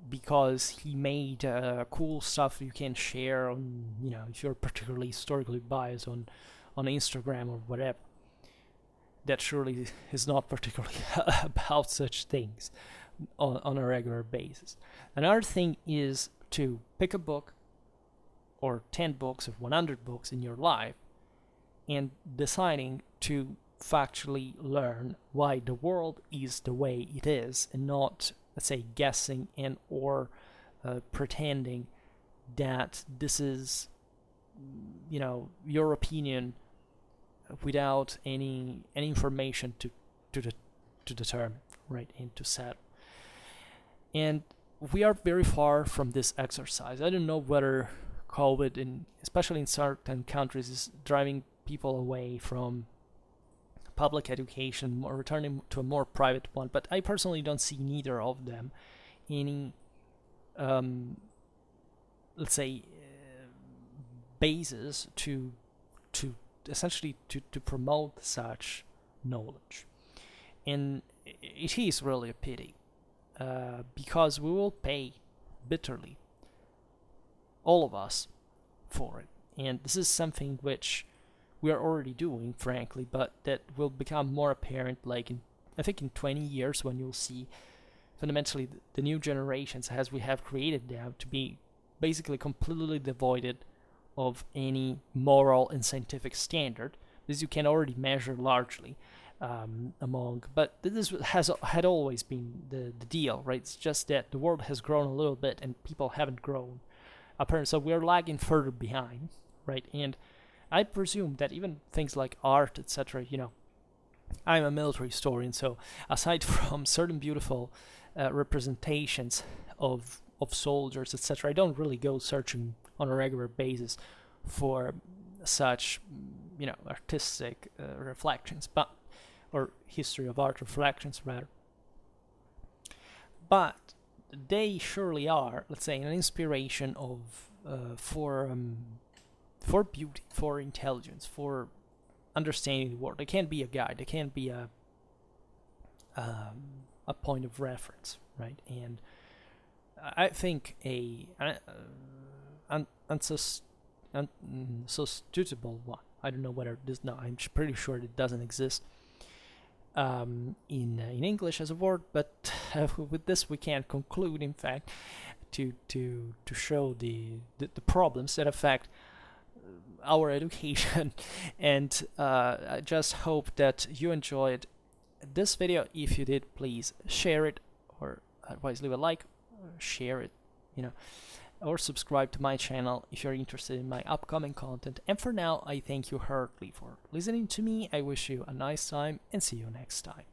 because he made cool stuff you can share on, if you're particularly historically biased on Instagram or whatever. That surely is not particularly about such things on a regular basis. Another thing is to pick a book or 10 books or 100 books in your life and deciding to factually learn why the world is the way it is, and not, let's say, guessing and or pretending that this is, your opinion without any information to determine, right, and to settle. And we are very far from this exercise. I don't know whether COVID, especially in certain countries, is driving people away from public education or returning to a more private one, but I personally don't see neither of them any, let's say, basis to essentially to promote such knowledge. And it is really a pity, because we will pay bitterly, all of us, for it. And this is something which we are already doing, frankly, but that will become more apparent like in I think in 20 years when you'll see fundamentally the new generations as we have created them to be basically completely devoid of any moral and scientific standard. This you can already measure largely but this had always been the deal, right? It's just that the world has grown a little bit and people haven't grown apparently, so we're lagging further behind, right? And I presume that even things like art, etc., I'm a military historian, so aside from certain beautiful representations of soldiers, etc., I don't really go searching on a regular basis for such, artistic reflections, or history of art reflections rather. But they surely are, let's say, an inspiration for beauty, for intelligence, for understanding the world. They can't be a guide. They can't be a point of reference, right? And I think unsubstitutable one. I don't know whether this. No, I'm pretty sure it doesn't exist in English as a word. But with this, we can conclude, in fact, to show the problems that affect our education. And I just hope that you enjoyed this video. If you did, please share it, or otherwise leave a like, or share it, or subscribe to my channel if you're interested in my upcoming content. And for now, I thank you heartily for listening to me. I wish you a nice time and see you next time.